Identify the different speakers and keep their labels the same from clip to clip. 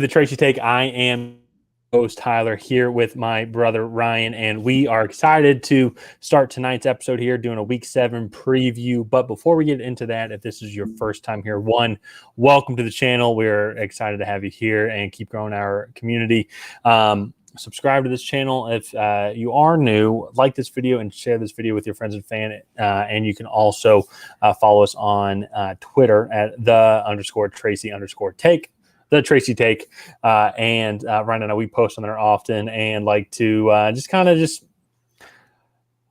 Speaker 1: The Tracy Take. I am host Tyler here with my brother Ryan, and we are excited to start tonight's episode here doing a Week 7 preview. But before we get into that, if this is your first time here, welcome to the channel. We're excited to have you here and keep growing our community. Subscribe to this channel if you are new. Like this video and share this video with your friends and and you can also follow us on Twitter at _Tracy_Take. The Tracy Take, and Ryan and I, we post on there often and like to just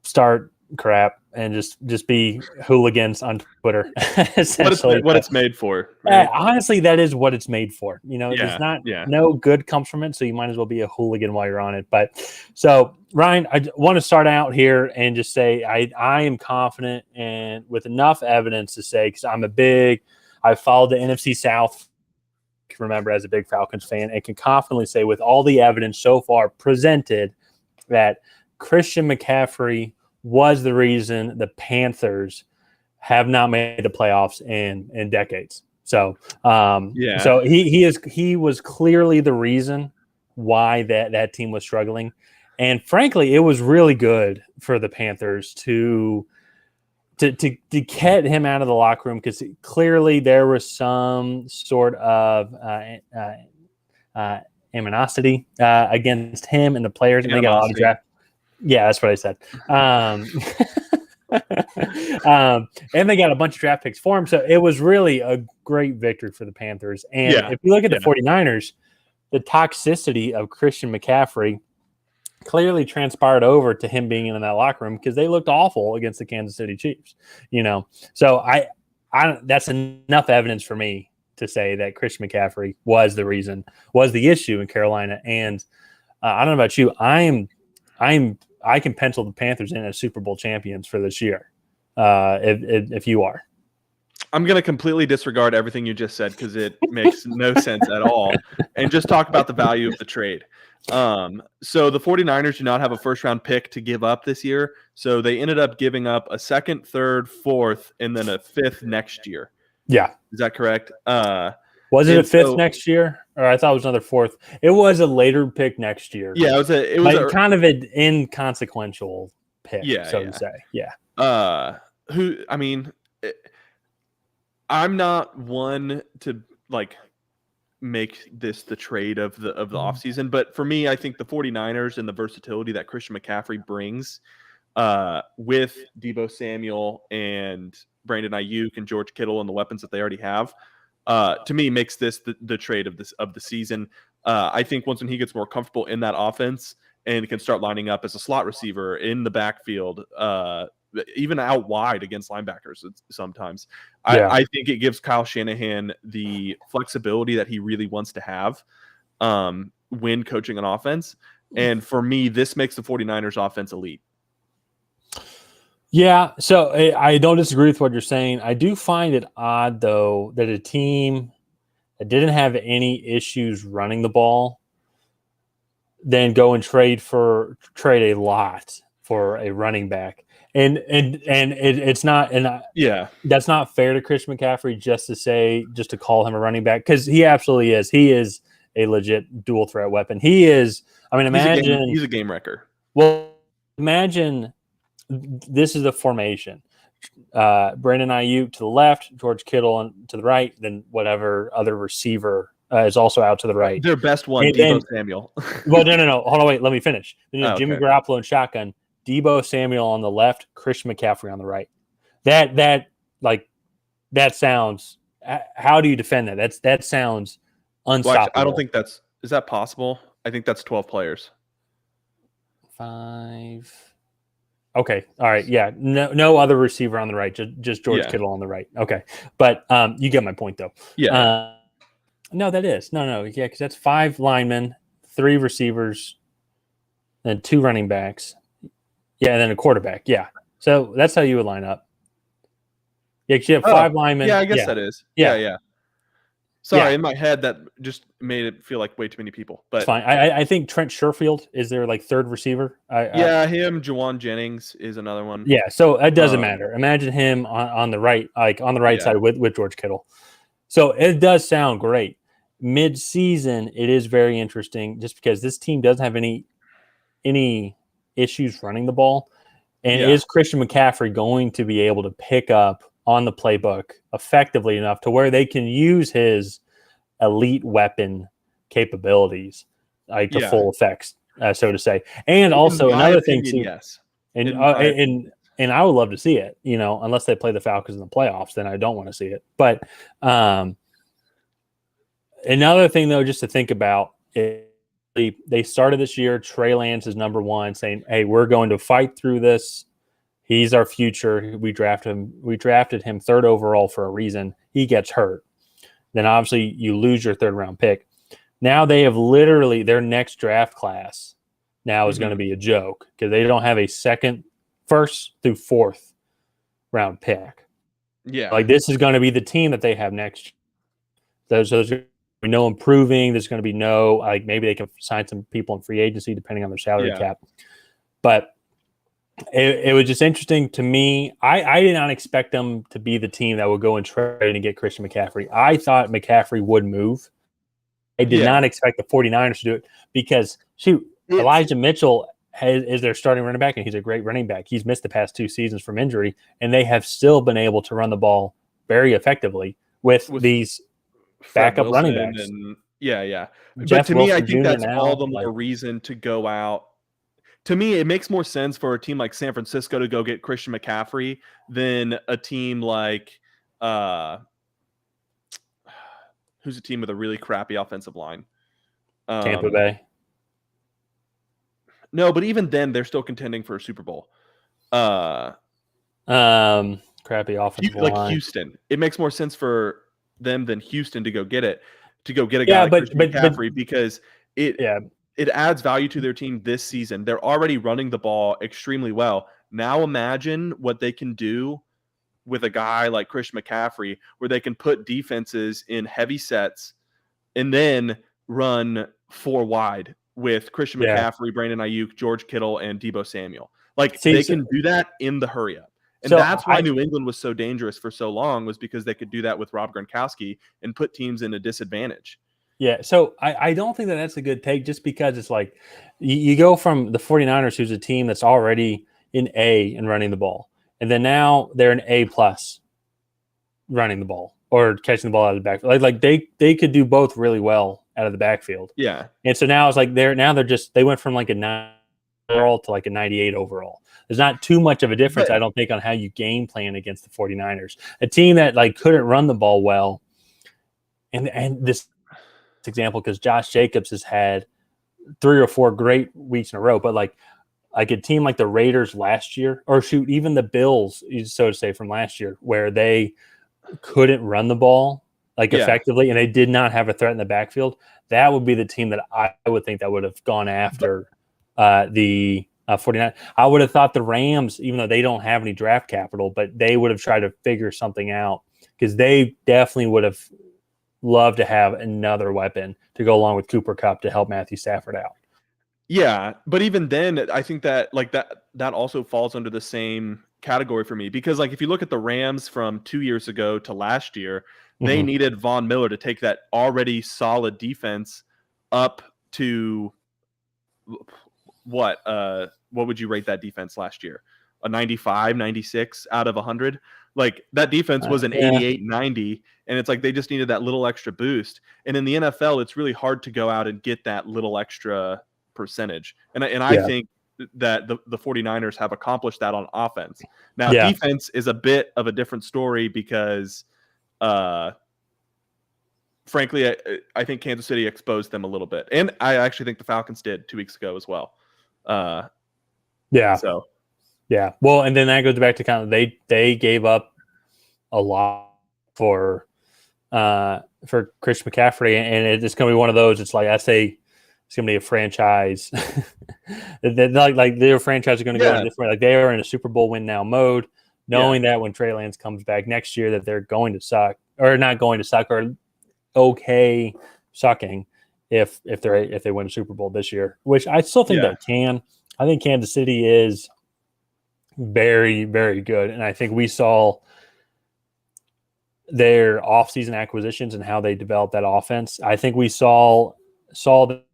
Speaker 1: start crap and just be hooligans on Twitter. Essentially,
Speaker 2: what it's made for. Right?
Speaker 1: Honestly, that is what it's made for. You know, no good comes from it, so you might as well be a hooligan while you're on it. But so, Ryan, I want to start out here and just say I am confident and with enough evidence to say, because I followed the NFC South. Remember, as a big Falcons fan, and can confidently say with all the evidence so far presented that Christian McCaffrey was the reason the Panthers have not made the playoffs in decades. So so he was clearly the reason why that team was struggling. And frankly, it was really good for the Panthers to get him out of the locker room, because clearly there was some sort of animosity against him and the players, and they got a lot of draft. Yeah, that's what I said. And they got a bunch of draft picks for him, so it was really a great victory for the Panthers. And if you look at the 49ers, the toxicity of Christian McCaffrey clearly transpired over to him being in that locker room, because they looked awful against the Kansas City Chiefs, So I that's enough evidence for me to say that Christian McCaffrey was the issue in Carolina. And I don't know about you, I can pencil the Panthers in as Super Bowl champions for this year. If you are.
Speaker 2: I'm going to completely disregard everything you just said, because it makes no sense at all, and just talk about the value of the trade. So the 49ers do not have a first-round pick to give up this year, so they ended up giving up a second, third, fourth, and then a fifth next year.
Speaker 1: Yeah.
Speaker 2: Is that correct?
Speaker 1: Was it a fifth next year? Or I thought it was another fourth. It was a later pick next year.
Speaker 2: Yeah, it was
Speaker 1: kind of an inconsequential pick, to say. Yeah.
Speaker 2: I'm not one to make this the trade of the offseason, but for me, I think the 49ers and the versatility that Christian McCaffrey brings with Deebo Samuel and Brandon Ayuk and George Kittle and the weapons that they already have, to me makes this the trade of the season. I think once when he gets more comfortable in that offense and can start lining up as a slot receiver in the backfield, even out wide against linebackers sometimes. I think it gives Kyle Shanahan the flexibility that he really wants to have when coaching an offense. And for me, this makes the 49ers offense elite.
Speaker 1: Yeah, so I don't disagree with what you're saying. I do find it odd, though, that a team that didn't have any issues running the ball then go and trade a lot for a running back. And it's not, that's not fair to Christian McCaffrey just to call him a running back, because he absolutely is. He is a legit dual threat weapon. He is. I mean, imagine
Speaker 2: he's a game wrecker.
Speaker 1: Well, imagine this is the formation: Brandon Ayuk to the left, George Kittle to the right, then whatever other receiver is also out to the right.
Speaker 2: Their best one, Deebo Samuel.
Speaker 1: Well, no. Hold on, wait. Let me finish. Then Jimmy Garoppolo and shotgun. Deebo Samuel on the left, Christian McCaffrey on the right. That sounds. How do you defend that? That sounds unstoppable.
Speaker 2: Well, I don't think is that possible. I think that's 12 players.
Speaker 1: 5. Okay. All right. Yeah. No other receiver on the right. Just George Kittle on the right. Okay. But you get my point, though.
Speaker 2: Yeah.
Speaker 1: No, that is no. Yeah, because that's 5 linemen, 3 receivers, then 2 running backs. Yeah, and then a quarterback. Yeah. So that's how you would line up. Yeah, because you have 5 linemen.
Speaker 2: Yeah, I guess that is. Yeah. Sorry, in my head, that just made it feel like way too many people. But
Speaker 1: it's fine. I think Trent Sherfield is their third receiver.
Speaker 2: Him. Juwan Jennings is another one.
Speaker 1: Yeah, so it doesn't matter. Imagine him on the right, on the right side with George Kittle. So it does sound great. mid-season, it is very interesting just because this team doesn't have any issues running the ball. And is Christian McCaffrey going to be able to pick up on the playbook effectively enough to where they can use his elite weapon capabilities to full effects, so to say? And also another thing too,
Speaker 2: yes.
Speaker 1: And I would love to see it, unless they play the Falcons in the playoffs, then I don't want to see it. But another thing, though, just to think about, they started this year, Trey Lance is number one, saying, hey, we're going to fight through this. He's our future. We drafted him third overall for a reason. He gets hurt. Then obviously you lose your third round pick. Now they have literally their next draft class now is going to be a joke because they don't have a first through fourth round pick.
Speaker 2: Yeah.
Speaker 1: Like this is going to be the team that they have next. So there's going to be no improving. There's going to be no, maybe they can sign some people in free agency depending on their salary cap. But it was just interesting to me. I did not expect them to be the team that would go and trade and get Christian McCaffrey. I thought McCaffrey would move. I did not expect the 49ers to do it because, Elijah Mitchell is their starting running back, and he's a great running back. He's missed the past 2 seasons from injury, and they have still been able to run the ball very effectively with these backup running backs.
Speaker 2: But to me, I think that's all the more reason to go out. To me, it makes more sense for a team like San Francisco to go get Christian McCaffrey than a team like who's a team with a really crappy offensive line?
Speaker 1: Tampa Bay.
Speaker 2: No, but even then, they're still contending for a Super Bowl.
Speaker 1: Crappy offensive line.
Speaker 2: Like Houston. It makes more sense for them than Houston to go get a guy like Christian McCaffrey because it adds value to their team this season. They're already running the ball extremely well. Now imagine what they can do with a guy like Christian McCaffrey where they can put defenses in heavy sets and then run 4 wide with Christian McCaffrey, Brandon Ayuk, George Kittle, and Deebo Samuel. They can do that in the hurry up. And that's why New England was so dangerous for so long was because they could do that with Rob Gronkowski and put teams in a disadvantage.
Speaker 1: Yeah, so I don't think that's a good take just because it's like you go from the 49ers, who's a team that's already in A and running the ball, and then now they're an A+ running the ball or catching the ball out of the backfield. Like they could do both really well out of the backfield.
Speaker 2: Yeah.
Speaker 1: And so now it's like they went from like a 9 overall to like a 98 overall. There's not too much of a difference, I don't think, on how you game plan against the 49ers. A team that couldn't run the ball well. And this example, because Josh Jacobs has had 3 or 4 great weeks in a row, but like a team like the Raiders last year, or even the Bills, so to say, from last year, where they couldn't run the ball effectively, and they did not have a threat in the backfield, that would be the team that I would think that would have gone after the 49. I would have thought the Rams, even though they don't have any draft capital, but they would have tried to figure something out because they definitely would have loved to have another weapon to go along with Cooper Kupp to help Matthew Stafford out.
Speaker 2: Yeah, but even then, I think that that also falls under the same category for me because if you look at the Rams from 2 years ago to last year, they needed Von Miller to take that already solid defense up to what would you rate that defense last year? A 95, 96 out of 100? That defense was an 88, 90, and it's they just needed that little extra boost. And in the NFL, it's really hard to go out and get that little extra percentage. And I think that the 49ers have accomplished that on offense. Now, defense is a bit of a different story because frankly, I think Kansas City exposed them a little bit. And I actually think the Falcons did 2 weeks ago as well.
Speaker 1: So well, and then that goes back to kind of they gave up a lot for Christian McCaffrey, and it's going to be one of those. It's I say it's going to be a franchise. Their franchise are going to go in different. They are in a Super Bowl win now mode, knowing that when Trey Lance comes back next year, that they're going to suck or not going to suck or okay sucking if they win a Super Bowl this year, which I still think they can. I think Kansas City is very, very good. And I think we saw their offseason acquisitions and how they developed that offense. I think we saw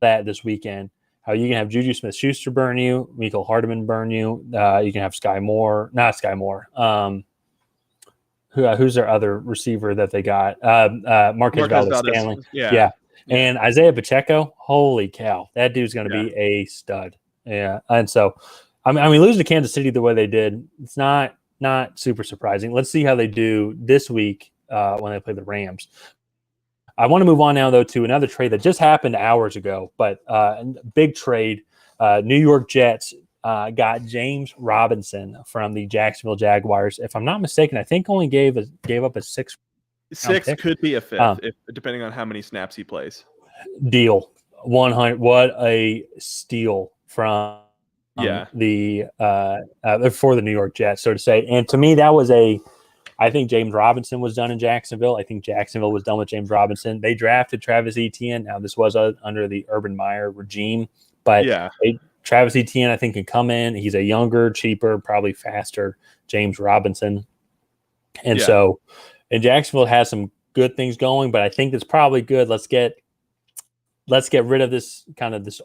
Speaker 1: that this weekend. How you can have Juju Smith-Schuster burn you, Mecole Hardman burn you. You can have who's their other receiver that they got? Marquez Valdes-Scantling. Yeah. And Isaiah Pacheco, holy cow, that dude's going to be a stud. Yeah. And so, I mean, losing to Kansas City the way they did, it's not super surprising. Let's see how they do this week when they play the Rams. I want to move on now, though, to another trade that just happened hours ago, but big trade. New York Jets got James Robinson from the Jacksonville Jaguars. If I'm not mistaken, I think only gave up a sixth.
Speaker 2: Six could be a fifth, depending on how many snaps he plays. Deal
Speaker 1: 100. What a steal from the for the New York Jets, so to say. And to me, that was I think James Robinson was done in Jacksonville. I think Jacksonville was done with James Robinson. They drafted Travis Etienne. Now, this was under the Urban Meyer regime, but Travis Etienne, I think, can come in. He's a younger, cheaper, probably faster James Robinson. And so, and Jacksonville has some good things going, but I think it's probably good. Let's get rid of this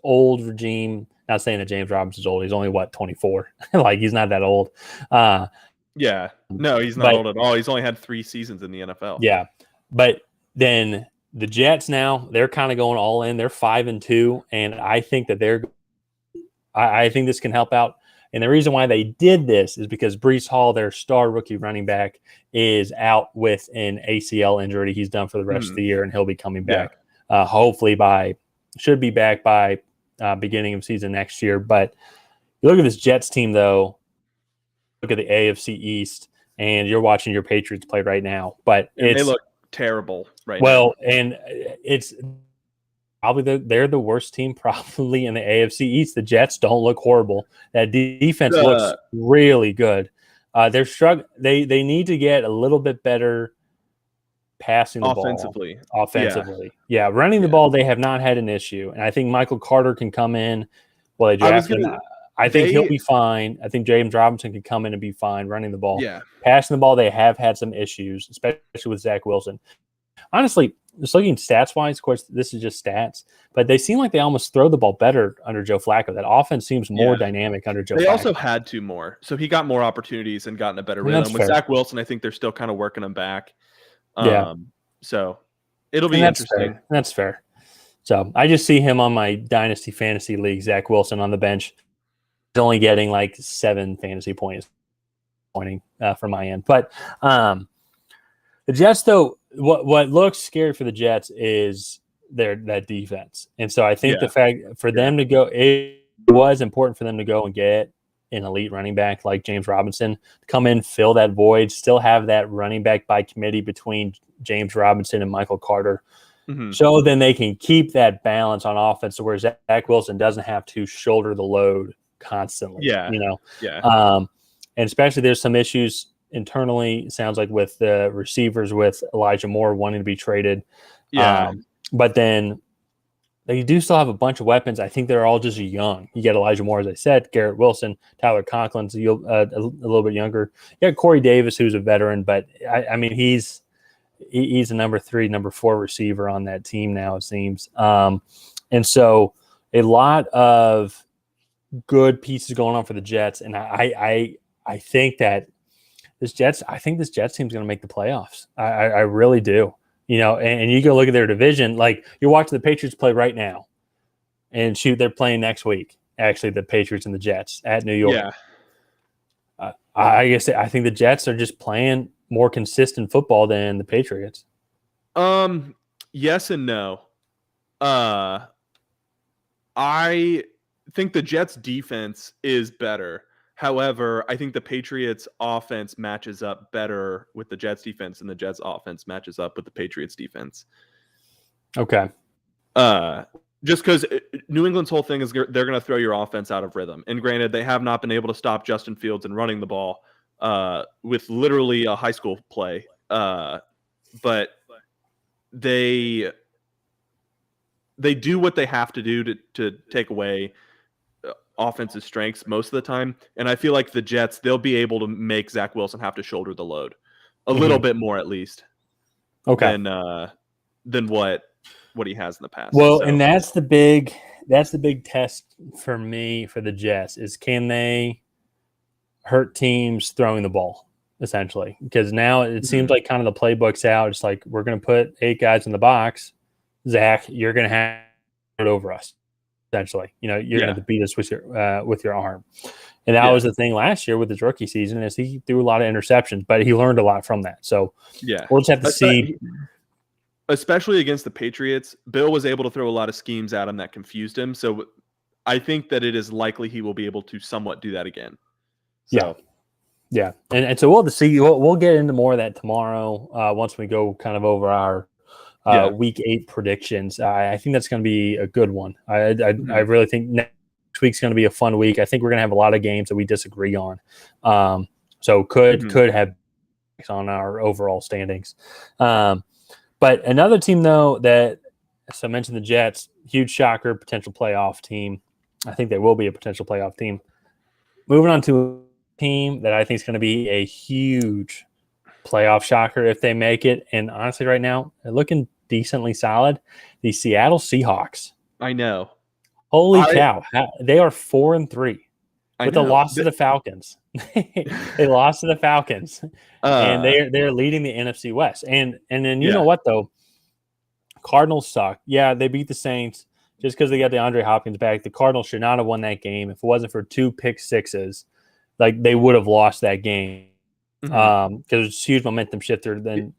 Speaker 1: old regime. Not saying that James Robinson's old. He's only 24. Like, he's not that old.
Speaker 2: No, he's not old at all. He's only had 3 seasons in the NFL.
Speaker 1: Yeah. But then the Jets now, they're kind of going all in. They're 5-2, and I think that I think this can help out. And the reason why they did this is because Breece Hall, their star rookie running back, is out with an ACL injury. He's done for the rest of the year, and he'll be coming back hopefully should be back by beginning of season next year. But you look at this Jets team, though, look at the AFC East, and you're watching your Patriots play right now. But
Speaker 2: they look terrible right now.
Speaker 1: Well, and it's probably they're the worst team probably in the AFC East. The Jets don't look horrible. That defense looks really good. They're struggling. They need to get a little bit better passing the ball offensively. Yeah, running the ball, they have not had an issue. And I think Michael Carter can come in. Well, they drafted him. I think he'll be fine. I think James Robinson can come in and be fine running the ball.
Speaker 2: Yeah.
Speaker 1: Passing the ball, they have had some issues, especially with Zach Wilson. Honestly, just looking stats-wise, of course, this is just stats, but they seem like they almost throw the ball better under Joe Flacco. That offense seems more dynamic under Joe Flacco.
Speaker 2: They also had to more. So he got more opportunities and gotten a better rhythm. With Zach Wilson, I think they're still kind of working him back. So it'll be interesting.
Speaker 1: That's fair. So I just see him on my Dynasty Fantasy League, Zach Wilson on the bench. He's only getting like 7 fantasy points from my end. But the Jets, though, what looks scary for the Jets is that defense. And so I think the fact for them to go, it was important for them to go and get an elite running back like James Robinson to come in, fill that void, still have that running back by committee between James Robinson and Michael Carter. So then they can keep that balance on offense where Zach Wilson doesn't have to shoulder the load constantly. And especially there's some issues internally, sounds like, with the receivers, with Elijah Moore wanting to be traded. But then they do still have a bunch of weapons. I think they're all just young. You get Elijah Moore, as I said, Garrett Wilson, Tyler Conklin's a little bit younger. You got Corey Davis, who's a veteran, but I mean, he's a number 3, number 4 receiver on that team now, it seems. And so a lot of good pieces going on for the Jets. And I think that this Jets team is going to make the playoffs. I really do. And you go look at their division, like you're watching the Patriots play right now, and they're playing next week. Actually, the Patriots and the Jets at New York. I guess I think the Jets are just playing more consistent football than the Patriots.
Speaker 2: Yes and no. I think the Jets defense is better. However, I think the Patriots offense matches up better with the Jets defense, and the Jets offense matches up with the Patriots defense.
Speaker 1: Okay.
Speaker 2: Just because New England's whole thing is they're going to throw your offense out of rhythm. And granted, they have not been able to stop Justin Fields and running the ball with literally a high school play. But they do what they have to do to take away offensive strengths most of the time. And I feel like the Jets, they'll be able to make Zach Wilson have to shoulder the load a little bit more, at least.
Speaker 1: Okay.
Speaker 2: Than what he has in the past.
Speaker 1: Well, and that's the big test for me for the Jets is can they hurt teams throwing the ball, essentially? Because now it seems like kind of the playbook's out. It's like we're going to put 8 guys in the box. Zach, you're going to have it over us, essentially. You're going to have to beat us with your arm. And that was the thing last year with his rookie season is he threw a lot of interceptions, but he learned a lot from that. So we'll just have to see.
Speaker 2: Especially against the Patriots, Bill was able to throw a lot of schemes at him that confused him. So I think that it is likely he will be able to somewhat do that again. So.
Speaker 1: Yeah. And so we'll see. We'll get into more of that tomorrow once we go kind of over our week 8 predictions. I think that's going to be a good one. I really think next week's going to be a fun week. I think we're going to have a lot of games that we disagree on. So could have on our overall standings. But another team, though, that, so I mentioned the Jets, huge shocker, potential playoff team. I think they will be a potential playoff team. Moving on to a team that I think is going to be a huge playoff shocker if they make it. And honestly, right now, they're looking decently solid. The Seattle Seahawks.
Speaker 2: I know.
Speaker 1: Holy cow. They are 4-3 with a loss to the Falcons. They lost to the Falcons. And they're leading the NFC West. And then you know what, though? Cardinals suck. Yeah, they beat the Saints just because they got the DeAndre Hopkins back. The Cardinals should not have won that game. If it wasn't for 2 pick sixes, like they would have lost that game. Because it's a huge momentum shifter. Then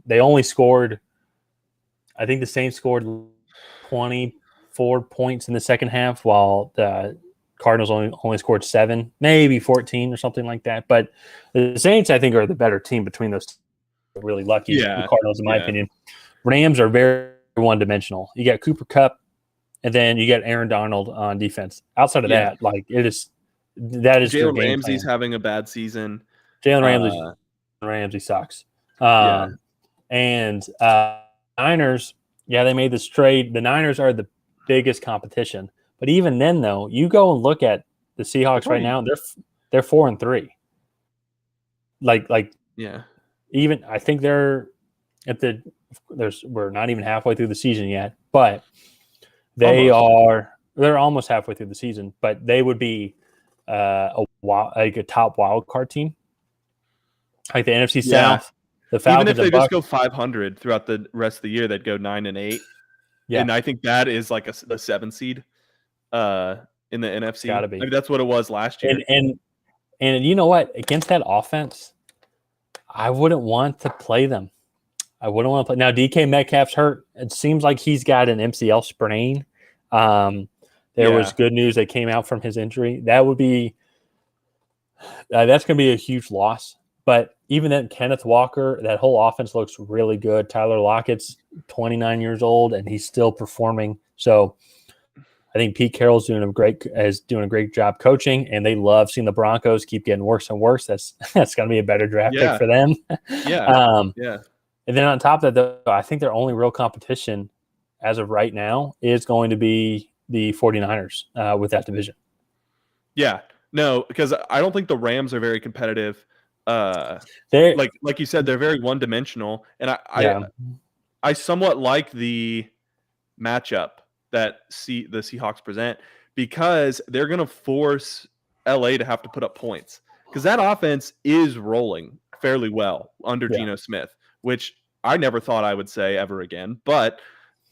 Speaker 1: they only scored, I think the Saints scored 24 points in the second half, while the Cardinals only scored 7, maybe 14 or something like that. But the Saints, I think, are the better team between those two. Really lucky. The Cardinals, in my opinion. Rams are very one-dimensional. You got Cooper Kupp, and then you got Aaron Donald on defense. Outside of that, like that is
Speaker 2: Jalen Ramsey's having a bad season.
Speaker 1: Jalen Ramsey sucks. And Niners, they made this trade. The Niners are the biggest competition. But even then, though, you go and look at the Seahawks right now, they're 4-3. Even I think they're we're not even halfway through the season yet, but they're almost halfway through the season. But they would be a top wild card team, like the NFC South. The Falcons,
Speaker 2: even if they just go 500 throughout the rest of the year, they'd go 9-8. Yeah, and I think that is like the 7 seed. In the NFC.
Speaker 1: Gotta be.
Speaker 2: I mean, that's what it was last year.
Speaker 1: And you know what? Against that offense, I wouldn't want to play them. I wouldn't want to play. Now, DK Metcalf's hurt. It seems like he's got an MCL sprain. There was good news that came out from his injury. That would be that's going to be a huge loss. But even then, Kenneth Walker, that whole offense looks really good. Tyler Lockett's 29 years old, and he's still performing. So I think Pete Carroll's doing a great job coaching, and they love seeing the Broncos keep getting worse and worse. That's going to be a better draft pick for them. And then on top of that, though, I think their only real competition as of right now is going to be the 49ers with that division. Yeah,
Speaker 2: no, because I don't think the Rams are very competitive. They're like you said, they're very one-dimensional, and I somewhat like the matchup that the Seahawks present because they're going to force LA to have to put up points because that offense is rolling fairly well under Geno Smith, which I never thought I would say ever again. But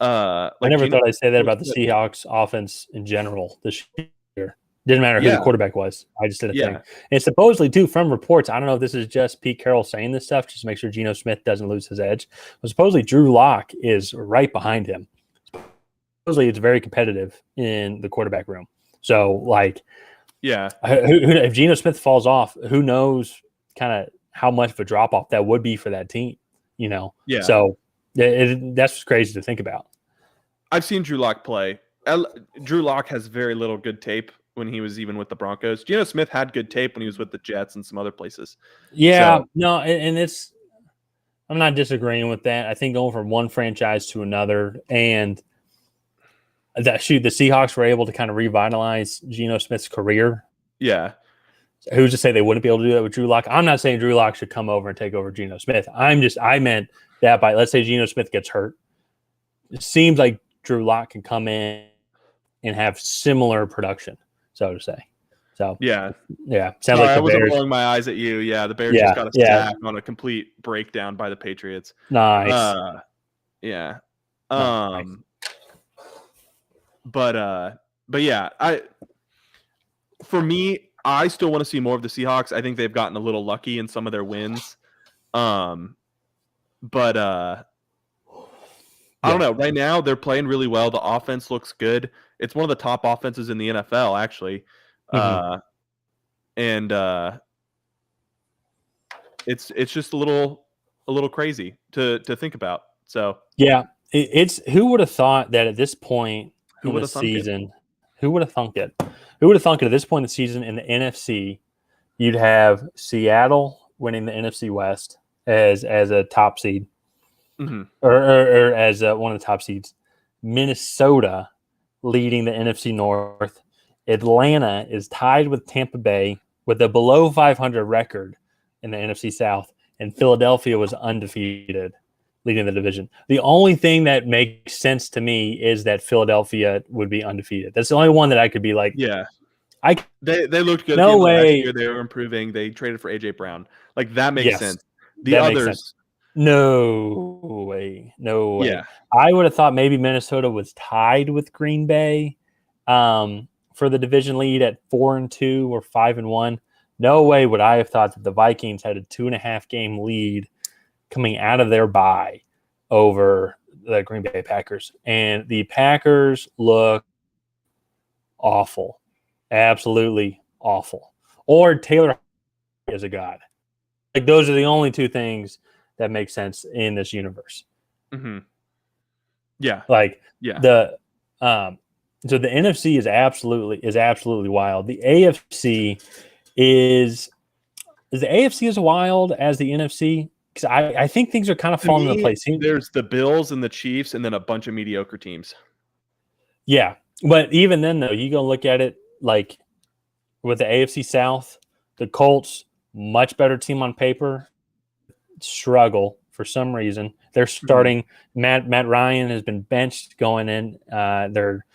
Speaker 1: I never thought I'd say that about the Seahawks offense in general this year. Didn't matter who the quarterback was. I just did a thing. And supposedly, too, from reports, I don't know if this is just Pete Carroll saying this stuff just to make sure Geno Smith doesn't lose his edge. But supposedly, Drew Lock is right behind him. Supposedly, it's very competitive in the quarterback room. So, if Geno Smith falls off, who knows kind of how much of a drop-off that would be for that team, you know? Yeah. So, that's just crazy to think about.
Speaker 2: I've seen Drew Lock play. Drew Lock has very little good tape when he was even with the Broncos. Geno Smith had good tape when he was with the Jets and some other places.
Speaker 1: Yeah, no, and it's – I'm not disagreeing with that. I think going from one franchise to another and the Seahawks were able to kind of revitalize Geno Smith's career.
Speaker 2: Yeah.
Speaker 1: Who's to say they wouldn't be able to do that with Drew Lock? I'm not saying Drew Lock should come over and take over Geno Smith. I meant that by, let's say Geno Smith gets hurt, it seems like Drew Lock can come in and have similar production, so to say. So
Speaker 2: yeah.
Speaker 1: Sounds like the
Speaker 2: I wasn't
Speaker 1: Bears.
Speaker 2: rolling my eyes at you. Yeah, the Bears just got a sack on a complete breakdown by the Patriots.
Speaker 1: Nice.
Speaker 2: Yeah.
Speaker 1: Nice.
Speaker 2: But yeah, for me, I still want to see more of the Seahawks. I think they've gotten a little lucky in some of their wins. But I don't know. Right now, they're playing really well. The offense looks good. It's one of the top offenses in the NFL, actually.
Speaker 1: Mm-hmm.
Speaker 2: And it's just a little crazy to think about. So
Speaker 1: yeah, it's who would have thought that at this point in the season, who would have thunk it? Who would have thunk it at this point in the season in the NFC, you'd have Seattle winning the NFC West as a top seed, or as one of the top seeds, Minnesota leading the NFC North, Atlanta is tied with Tampa Bay with a below 500 record in the NFC South, and Philadelphia was undefeated leading the division. The only thing that makes sense to me is that Philadelphia would be undefeated. That's the only one that I could be like,
Speaker 2: they looked good.
Speaker 1: No way.
Speaker 2: Last year. They were improving. They traded for AJ Brown. Like that makes sense. The others,
Speaker 1: no way.
Speaker 2: Yeah,
Speaker 1: I would have thought maybe Minnesota was tied with Green Bay for the division lead at 4-2 or 5-1. No way would I have thought that the Vikings had a 2.5 game lead coming out of their bye over the Green Bay Packers. And the Packers look awful. Absolutely awful. Or Taylor is a god. Like those are the only two things that make sense in this universe.
Speaker 2: Mm-hmm. Yeah.
Speaker 1: So the NFC is absolutely wild. The AFC is the AFC as wild as the NFC? Because I think things are kind of falling into place.
Speaker 2: There's the Bills and the Chiefs, and then a bunch of mediocre teams.
Speaker 1: Yeah, but even then, though, you go look at it like with the AFC South, the Colts, much better team on paper, struggle for some reason. They're starting. Matt Ryan has been benched going in their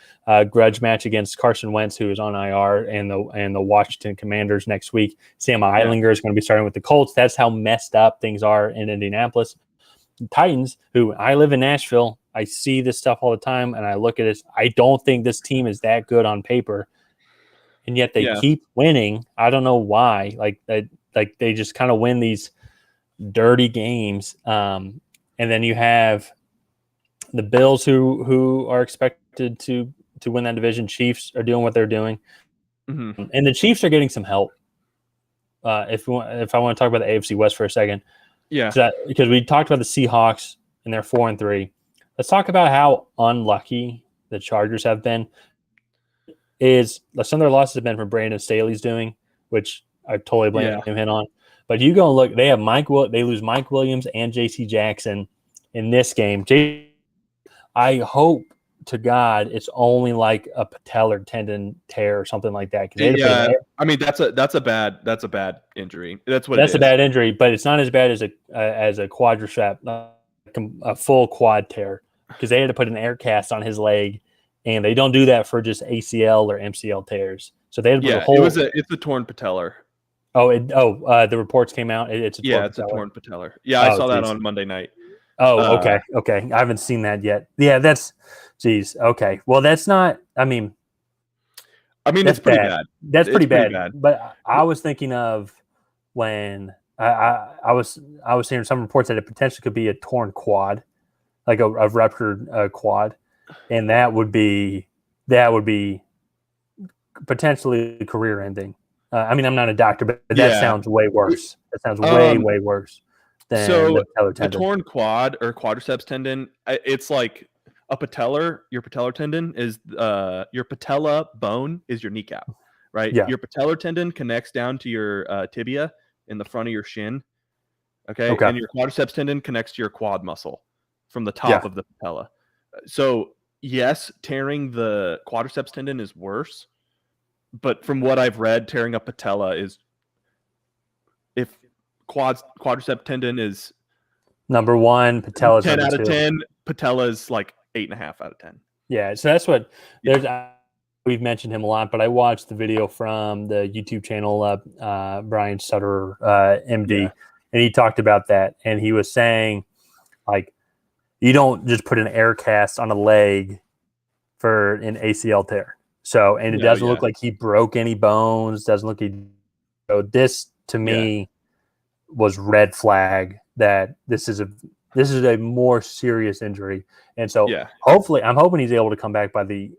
Speaker 1: grudge match against Carson Wentz, who is on IR, and the Washington Commanders next week. Sam Eilinger is going to be starting with the Colts. That's how messed up things are in Indianapolis. The Titans, who I live in Nashville, I see this stuff all the time, and I look at it. I don't think this team is that good on paper, and yet they keep winning. I don't know why. Like they just kind of win these dirty games. And then you have the Bills who are expected to win that division. Chiefs are doing what they're doing. Mm-hmm. And the Chiefs are getting some help. If I want to talk about the AFC West for a second.
Speaker 2: Yeah.
Speaker 1: Because we talked about the Seahawks and they're 4-3. Let's talk about how unlucky the Chargers have been. Some of their losses have been from Brandon Staley's doing, which I totally blame him on. But you go and look, they have they lose Mike Williams and J.C. Jackson in this game. I hope to God it's only like a patellar tendon tear or something like that.
Speaker 2: I mean that's a bad injury. That's
Speaker 1: a bad injury, but it's not as bad as a quadricep, a full quad tear, because they had to put an air cast on his leg, and they don't do that for just ACL or MCL tears. So they had to put a whole.
Speaker 2: It's a torn patellar.
Speaker 1: The reports came out. It's a
Speaker 2: torn patellar. Yeah, I saw that on Monday night.
Speaker 1: Oh, okay. I haven't seen that yet. Yeah, okay. Well, that's not. I mean,
Speaker 2: it's pretty bad.
Speaker 1: That's pretty bad. But I was thinking of when I was hearing some reports that it potentially could be a torn quad, like a ruptured quad, and that would be potentially career ending. I mean, I'm not a doctor, but that sounds way worse. That sounds way worse than the patellar tendon.
Speaker 2: The torn quad or quadriceps tendon, it's like a patellar. Your patellar tendon is your patella bone is your kneecap, right?
Speaker 1: Yeah.
Speaker 2: Your patellar tendon connects down to your tibia in the front of your shin. Okay. And your quadriceps tendon connects to your quad muscle from the top of the patella. So yes, tearing the quadriceps tendon is worse. But from what I've read, tearing a patella is, if quadricep tendon is
Speaker 1: Number 1, Patella's
Speaker 2: 10
Speaker 1: number
Speaker 2: out of
Speaker 1: 2.
Speaker 2: 10. Patella's like 8.5 out of 10.
Speaker 1: Yeah, so that's what there's. We've mentioned him a lot, but I watched the video from the YouTube channel Brian Sutter, MD, and he talked about that, and he was saying, like, you don't just put an air cast on a leg for an ACL tear. So, and it doesn't look like he broke any bones. Doesn't look like so this to me was red flag that this is a more serious injury. And so hopefully I'm hoping he's able to come back by the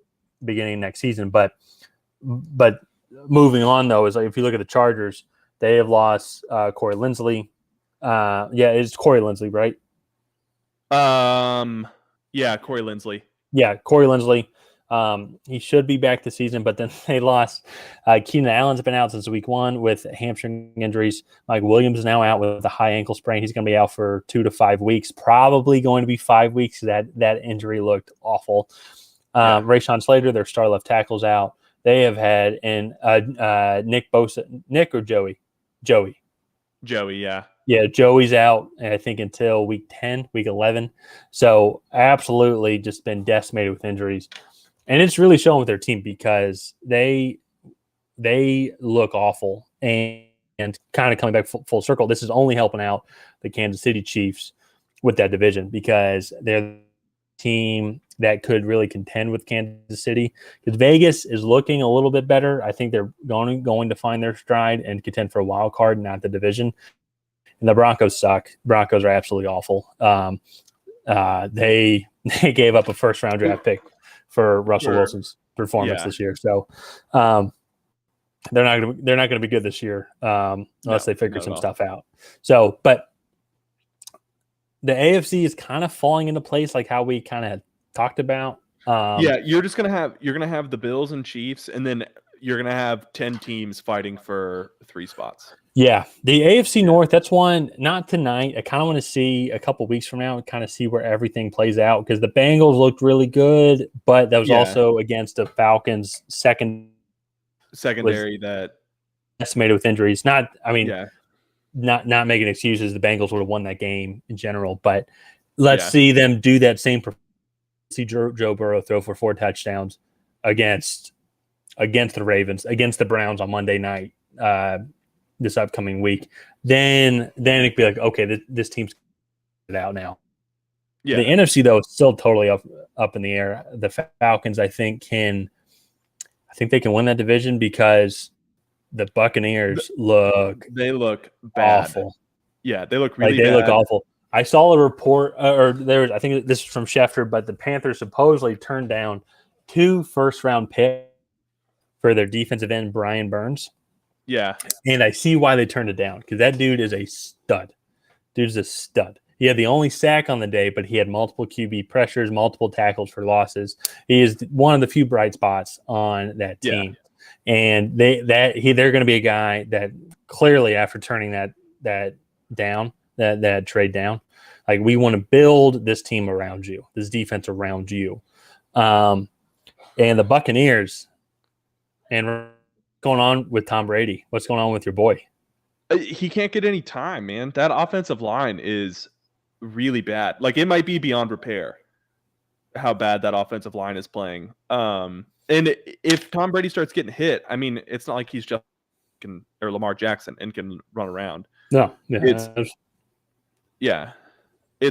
Speaker 1: beginning of next season. But moving on though, is like if you look at the Chargers, they have lost Corey Linsley. It's Corey Linsley, right?
Speaker 2: Corey Linsley.
Speaker 1: Yeah, Corey Linsley. He should be back this season, but then they lost. Keenan Allen's been out since week 1 with hamstring injuries. Mike Williams is now out with a high ankle sprain. He's going to be out for 2 to 5 weeks, probably going to be 5 weeks. That injury looked awful. Rashawn Slater, their star left tackle's out. They have had Nick Bosa, Nick or Joey? Joey,
Speaker 2: yeah.
Speaker 1: Yeah, Joey's out, I think, until week 10, week 11. So absolutely just been decimated with injuries. And it's really showing with their team because they look awful. And kind of coming back full circle, this is only helping out the Kansas City Chiefs with that division because they're the team that could really contend with Kansas City. Because Vegas is looking a little bit better. I think they're going to find their stride and contend for a wild card, not the division. And the Broncos suck. Broncos are absolutely awful. They gave up a first-round draft pick for Russell Wilson's performance this year. So they're not going to be good this year unless they figure some stuff out. So, but the AFC is kind of falling into place, like how we kind of talked about.
Speaker 2: You're going to have the Bills and Chiefs, and then you're going to have 10 teams fighting for 3 spots.
Speaker 1: Yeah, the AFC North, that's one, not tonight. I kind of want to see a couple weeks from now and kind of see where everything plays out because the Bengals looked really good, but that was also against the Falcons secondary
Speaker 2: that
Speaker 1: estimated with injuries. Not making excuses. The Bengals would have won that game in general, but let's see them do that same. See Joe Burrow throw for 4 touchdowns against the Ravens, against the Browns on Monday night. This upcoming week, then it'd be like, okay, this team's out now. The NFC though is still totally up in the air. The Falcons, I think they can win that division because the Buccaneers look
Speaker 2: bad.
Speaker 1: Awful.
Speaker 2: Yeah, they look really bad.
Speaker 1: They look awful. I saw a report, I think this is from Schefter, but the Panthers supposedly turned down 2 first-round picks for their defensive end, Brian Burns.
Speaker 2: Yeah.
Speaker 1: And I see why they turned it down because that dude is a stud. Dude's a stud. He had the only sack on the day, but he had multiple QB pressures, multiple tackles for losses. He is one of the few bright spots on that team. And they're going to be a guy that clearly after turning that trade down, like we want to build this team around you, this defense around you. And the Buccaneers and going on with Tom Brady? What's going on with your boy?
Speaker 2: He can't get any time, man. That offensive line is really bad. Like it might be beyond repair how bad that offensive line is playing. And if Tom Brady starts getting hit, I mean, it's not like he's just or Lamar Jackson and can run around.
Speaker 1: No,
Speaker 2: it's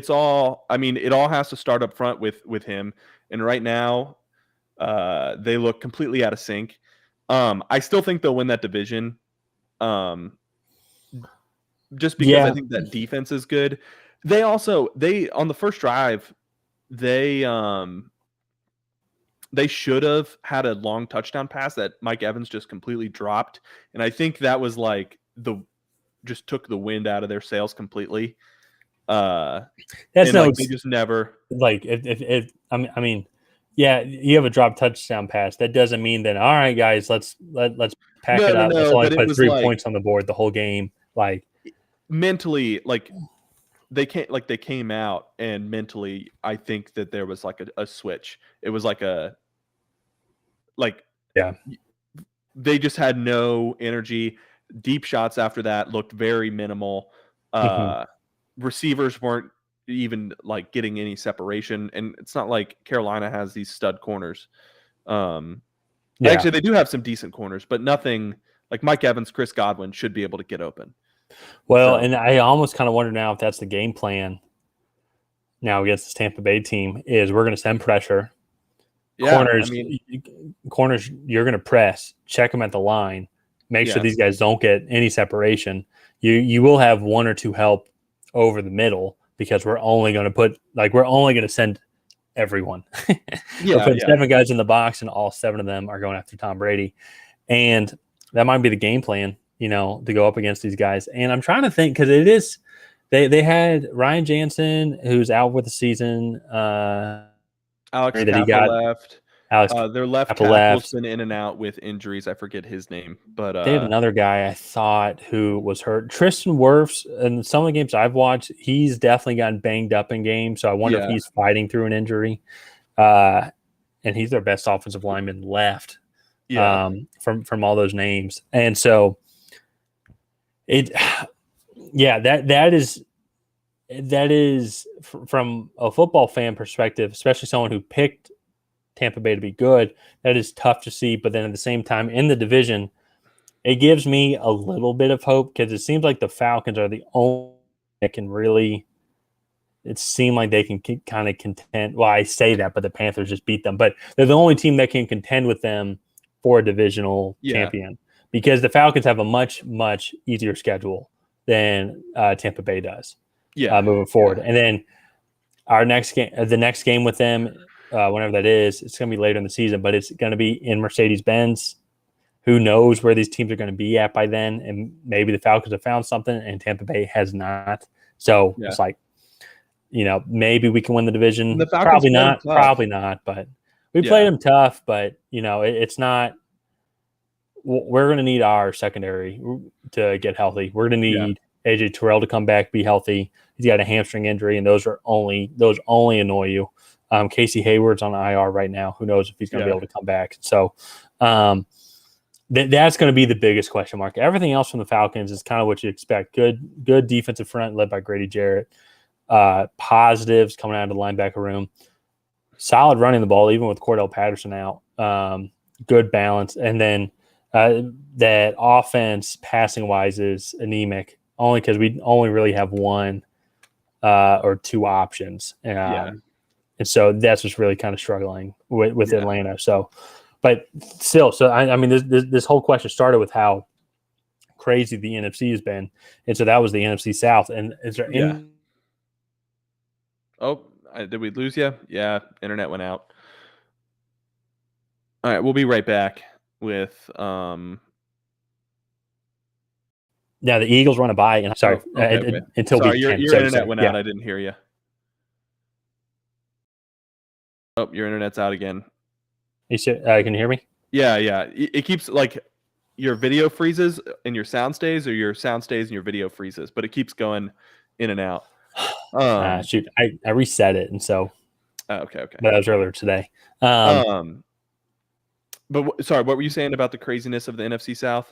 Speaker 2: all. I mean, it all has to start up front with him. And right now, they look completely out of sync. I still think they'll win that division. Just because I think that defense is good. They on the first drive, they should have had a long touchdown pass that Mike Evans just completely dropped. And I think that was like just took the wind out of their sails completely.
Speaker 1: That's
Speaker 2: they just never
Speaker 1: like yeah, you have a drop touchdown pass. That doesn't mean that all right, guys, let's pack it up. Let's only put 3 points on the board the whole game. Like
Speaker 2: mentally, they came out and mentally, I think that there was like a switch. It was they just had no energy. Deep shots after that looked very minimal. Receivers weren't even like getting any separation. And it's not like Carolina has these stud corners. Actually, they do have some decent corners, but nothing like Mike Evans, Chris Godwin should be able to get open.
Speaker 1: Well, and I almost kind of wonder now if that's the game plan now against this Tampa Bay team is we're going to send pressure.
Speaker 2: Yeah,
Speaker 1: corners, you're going to press, check them at the line, make sure these guys don't get any separation. You will have one or two help over the middle because we're only going to send everyone. We're putting 7 guys in the box, and all 7 of them are going after Tom Brady, and that might be the game plan, to go up against these guys. And I'm trying to think because it is they had Ryan Jansen who's out with the season.
Speaker 2: Alex Kappa left. Their left tackle's been in and out with injuries. I forget his name, but
Speaker 1: they have another guy I thought who was hurt. Tristan Wirfs, in some of the games I've watched, he's definitely gotten banged up in games. So I wonder if he's fighting through an injury. And he's their best offensive lineman left. From all those names, and so that is from a football fan perspective, especially someone who picked Tampa Bay to be good, that is tough to see. But then at the same time, in the division, it gives me a little bit of hope because it seems like the Falcons are the only that can really. It seemed like they can kind of contend. Well, I say that, but the Panthers just beat them. But they're the only team that can contend with them for a divisional champion because the Falcons have a much, much easier schedule than Tampa Bay does moving forward. And then our next game, the next game with them, whenever that is, it's going to be later in the season, but it's going to be in Mercedes-Benz. Who knows where these teams are going to be at by then? And maybe the Falcons have found something and Tampa Bay has not. So it's like, maybe we can win the division. Probably not, but we played them tough, but it's not. We're going to need our secondary to get healthy. We're going to need AJ Terrell to come back, be healthy. He's got a hamstring injury, and those only annoy you. Casey Hayward's on IR right now. Who knows if he's going to be able to come back? So that's going to be the biggest question mark. Everything else from the Falcons is kind of what you expect. Good defensive front led by Grady Jarrett. Positives coming out of the linebacker room. Solid running the ball, even with Cordell Patterson out. Good balance. And then that offense, passing-wise, is anemic, only because we only really have one or two options. And so that's what's really kind of struggling with Atlanta. So, but still, this whole question started with how crazy the NFC has been. And so that was the NFC South. And is there any –
Speaker 2: Oh, did we lose you? Yeah, internet went out. All right, we'll be right back with
Speaker 1: the Eagles run a bye. And until
Speaker 2: your internet went out. I didn't hear you. Oh, your internet's out again.
Speaker 1: Can you hear me?
Speaker 2: Yeah. It keeps your video freezes and your sound stays, or your sound stays and your video freezes, but it keeps going in and out.
Speaker 1: Shoot, I reset it, and so
Speaker 2: okay.
Speaker 1: But that was earlier today.
Speaker 2: But sorry, what were you saying about the craziness of the NFC South?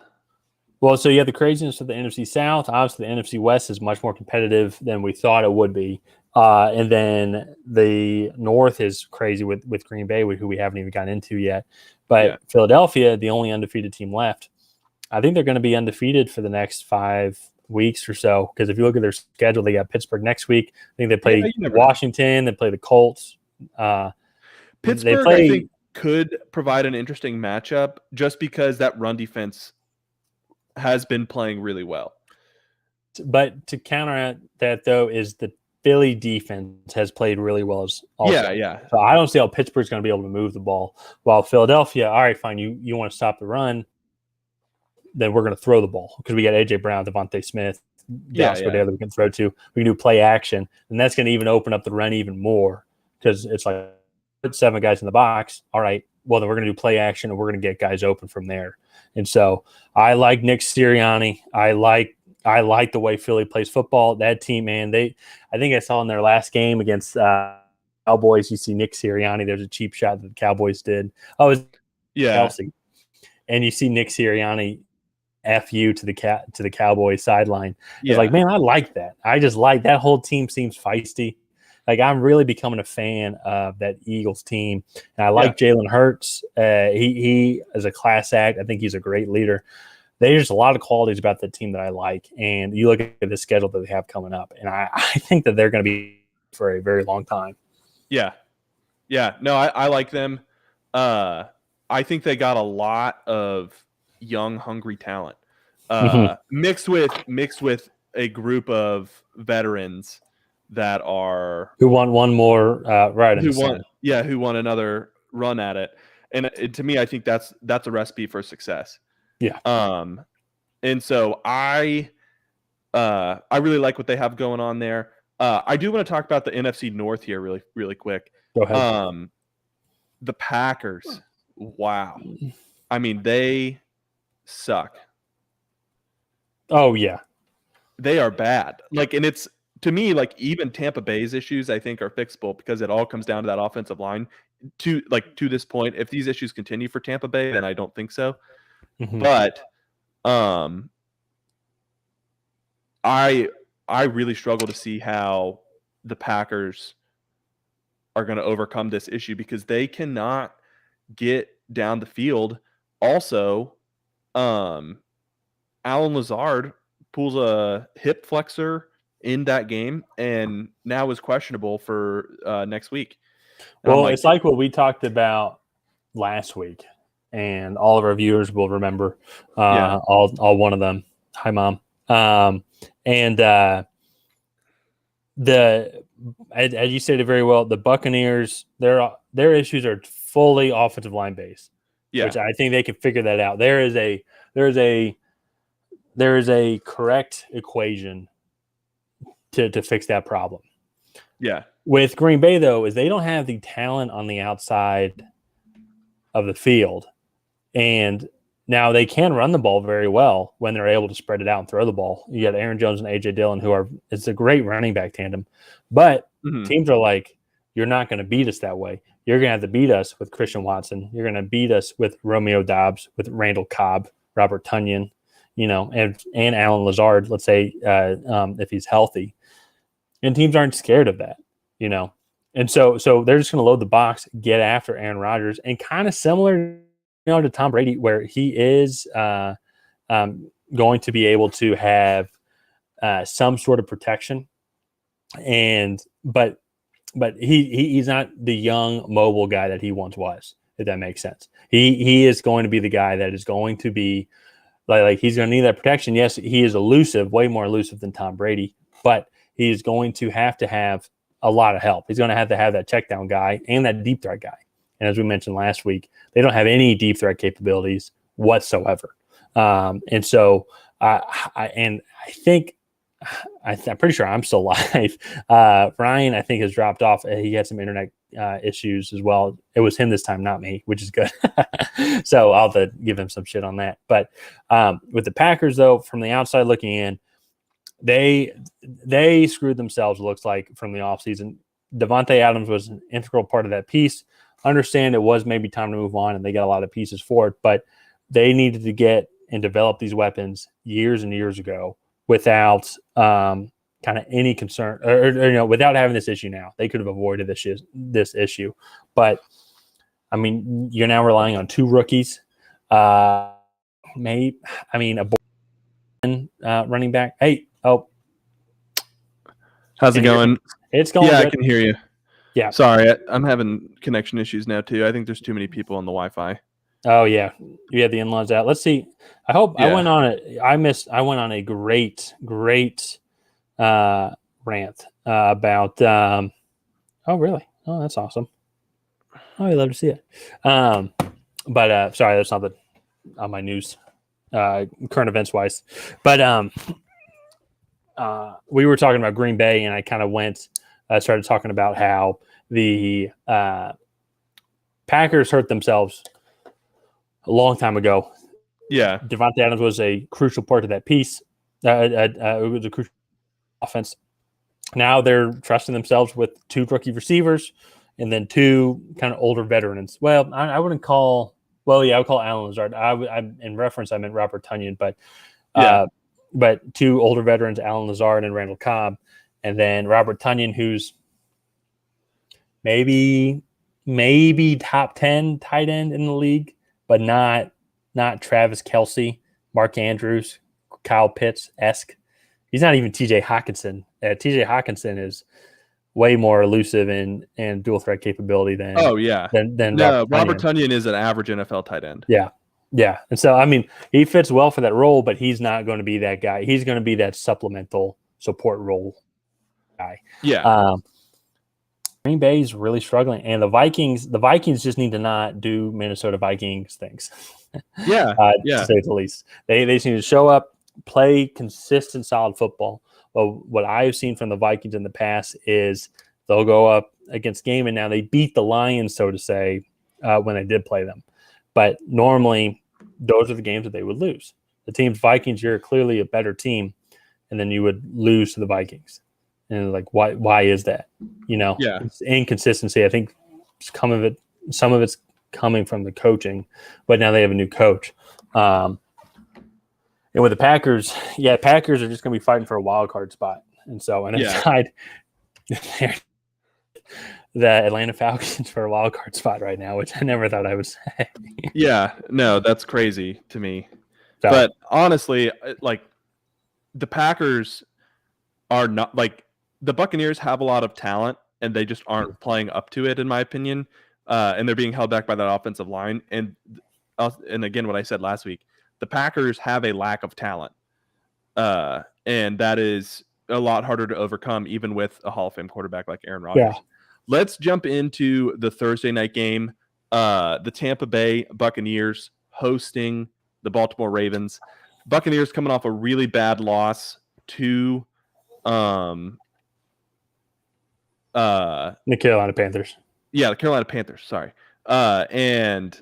Speaker 1: Well, so you have the craziness of the NFC South. Obviously, the NFC West is much more competitive than we thought it would be. And then the North is crazy with Green Bay, who we haven't even gotten into yet. But Philadelphia, the only undefeated team left, I think they're going to be undefeated for the next 5 weeks or so, because if you look at their schedule, they got Pittsburgh next week. I think they play Washington. They play the Colts.
Speaker 2: Pittsburgh, I think, could provide an interesting matchup just because that run defense has been playing really well.
Speaker 1: But to counter that, though, is the Philly defense has played really well as also.
Speaker 2: Yeah.
Speaker 1: So I don't see how Pittsburgh's going to be able to move the ball. While Philadelphia, all right, fine, you want to stop the run, then we're going to throw the ball because we got A.J. Brown, Devontae Smith, that we can throw to. We can do play action, and that's going to even open up the run even more because it's like put 7 guys in the box. All right, well, then we're going to do play action, and we're going to get guys open from there. And so I like Nick Sirianni. I like the way Philly plays football. That team, man, I think I saw in their last game against Cowboys, you see Nick Sirianni. There's a cheap shot that the Cowboys did. Oh, it was Kelsey. And you see Nick Sirianni FU to the Cowboys sideline.
Speaker 2: Yeah.
Speaker 1: It's like, man, I like that. I just like that whole team seems feisty. Like, I'm really becoming a fan of that Eagles team. And I like Jalen Hurts. He is a class act. I think he's a great leader. There's a lot of qualities about the team that I like. And you look at the schedule that they have coming up, and I think that they're going to be for a very long time.
Speaker 2: Yeah. Yeah. No, I like them. I think they got a lot of young, hungry talent, mixed with a group of veterans that are
Speaker 1: who want one more
Speaker 2: who want another run at it. And to me, I think that's a recipe for success.
Speaker 1: Yeah.
Speaker 2: And so I really like what they have going on there. I do want to talk about the NFC North here really, really quick.
Speaker 1: Go ahead.
Speaker 2: The Packers. Wow. I mean, they suck.
Speaker 1: Oh, yeah.
Speaker 2: They are bad. Like, and it's, to me, like, even Tampa Bay's issues, I think, are fixable because it all comes down to that offensive line. To this point, if these issues continue for Tampa Bay, then I don't think so. Mm-hmm. But I really struggle to see how the Packers are going to overcome this issue because they cannot get down the field. Also, Alan Lazard pulls a hip flexor in that game and now is questionable for next week. And
Speaker 1: well, it's like what we talked about last week, and all of our viewers will remember all one of them. Hi, Mom. And as you stated very well, the Buccaneers, their issues are fully offensive line based. Yeah. Which I think they can figure that out. There is a correct equation to fix that problem.
Speaker 2: Yeah.
Speaker 1: With Green Bay, though, is they don't have the talent on the outside of the field. And now they can run the ball very well when they're able to spread it out and throw the ball. You got Aaron Jones and A.J. Dillon, it's a great running back tandem. But teams are like, you're not going to beat us that way. You're going to have to beat us with Christian Watson. You're going to beat us with Romeo Doubs, with Randall Cobb, Robert Tonyan, and Alan Lazard, let's say, if he's healthy. And teams aren't scared of that, And so they're just going to load the box, get after Aaron Rodgers, and kind of similar to Tom Brady, where he is going to be able to have some sort of protection, but he's not the young mobile guy that he once was, if that makes sense. He is going to be the guy that is going to be like he's going to need that protection. Yes, he is elusive, way more elusive than Tom Brady, but he's going to have a lot of help. He's going to have that check down guy and that deep threat guy. And as we mentioned last week, they don't have any deep threat capabilities whatsoever. And so I'm pretty sure I'm still live. Ryan, I think, has dropped off. He had some internet issues as well. It was him this time, not me, which is good. So I'll have to give him some shit on that. But with the Packers, though, from the outside looking in, they screwed themselves, it looks like, from the offseason. Devontae Adams was an integral part of that piece. Understand it was maybe time to move on, and they got a lot of pieces for it, but they needed to get and develop these weapons years and years ago without kind of any concern or without having this issue now. They could have avoided this issue. But, I mean, you're now relying on two rookies. A running back. Hey,
Speaker 2: how's it going?
Speaker 1: It's going
Speaker 2: good.
Speaker 1: I
Speaker 2: can hear you.
Speaker 1: Yeah.
Speaker 2: Sorry, I'm having connection issues now too. I think there's too many people on the Wi-Fi.
Speaker 1: Oh yeah, you have the in-laws out. Let's see. I hope I went on it. I went on a great rant about. Oh really? Oh, that's awesome. Oh, I'd love to see it. But sorry, that's not on my news, current events wise. But we were talking about Green Bay, and I kind of started talking about how the Packers hurt themselves a long time ago.
Speaker 2: Yeah.
Speaker 1: Devontae Adams was a crucial part of that piece. It was a crucial offense. Now they're trusting themselves with two rookie receivers and then two kind of older veterans. Well, I wouldn't call Well, yeah, I would call Alan Lazard. I in reference, I meant Robert Tonyan, but
Speaker 2: Yeah.
Speaker 1: but two older veterans, Alan Lazard and Randall Cobb, and then Robert Tonyan, who's maybe top 10 tight end in the league, but not Travis Kelce, Mark Andrews, Kyle Pitts-esque. He's not even TJ Hawkinson. TJ Hawkinson is way more elusive and dual threat capability than
Speaker 2: Robert Tonyan is an average NFL tight end.
Speaker 1: Yeah. And so, I mean, he fits well for that role, but he's not going to be that guy. He's going to be that supplemental support role guy.
Speaker 2: Yeah.
Speaker 1: Green Bay's really struggling, and the Vikings just need to not do Minnesota Vikings things.
Speaker 2: Yeah.
Speaker 1: To say the least. They just need to show up, play consistent, solid football. Well, what I've seen from the Vikings in the past is they'll go up against game, and now they beat the Lions, so to say, when they did play them. But normally, those are the games that they would lose. The team's Vikings, you're clearly a better team, and then you would lose to the Vikings. And like, why is that? It's inconsistency. I think some of it's coming from the coaching, but now they have a new coach. And with the Packers, Packers are just going to be fighting for a wild card spot. And so, inside, the Atlanta Falcons for a wild card spot right now, which I never thought I would say.
Speaker 2: Yeah, no, that's crazy to me. So, but honestly, like the Packers are not like the Buccaneers have a lot of talent and they just aren't playing up to it, in my opinion. And they're being held back by that offensive line. And again, what I said last week, the Packers have a lack of talent. And that is a lot harder to overcome, even with a Hall of Fame quarterback like Aaron Rodgers.
Speaker 1: Yeah.
Speaker 2: Let's jump into the Thursday night game. The Tampa Bay Buccaneers hosting the Baltimore Ravens. Buccaneers coming off a really bad loss to
Speaker 1: the Carolina Panthers.
Speaker 2: Yeah, the Carolina Panthers. Sorry. And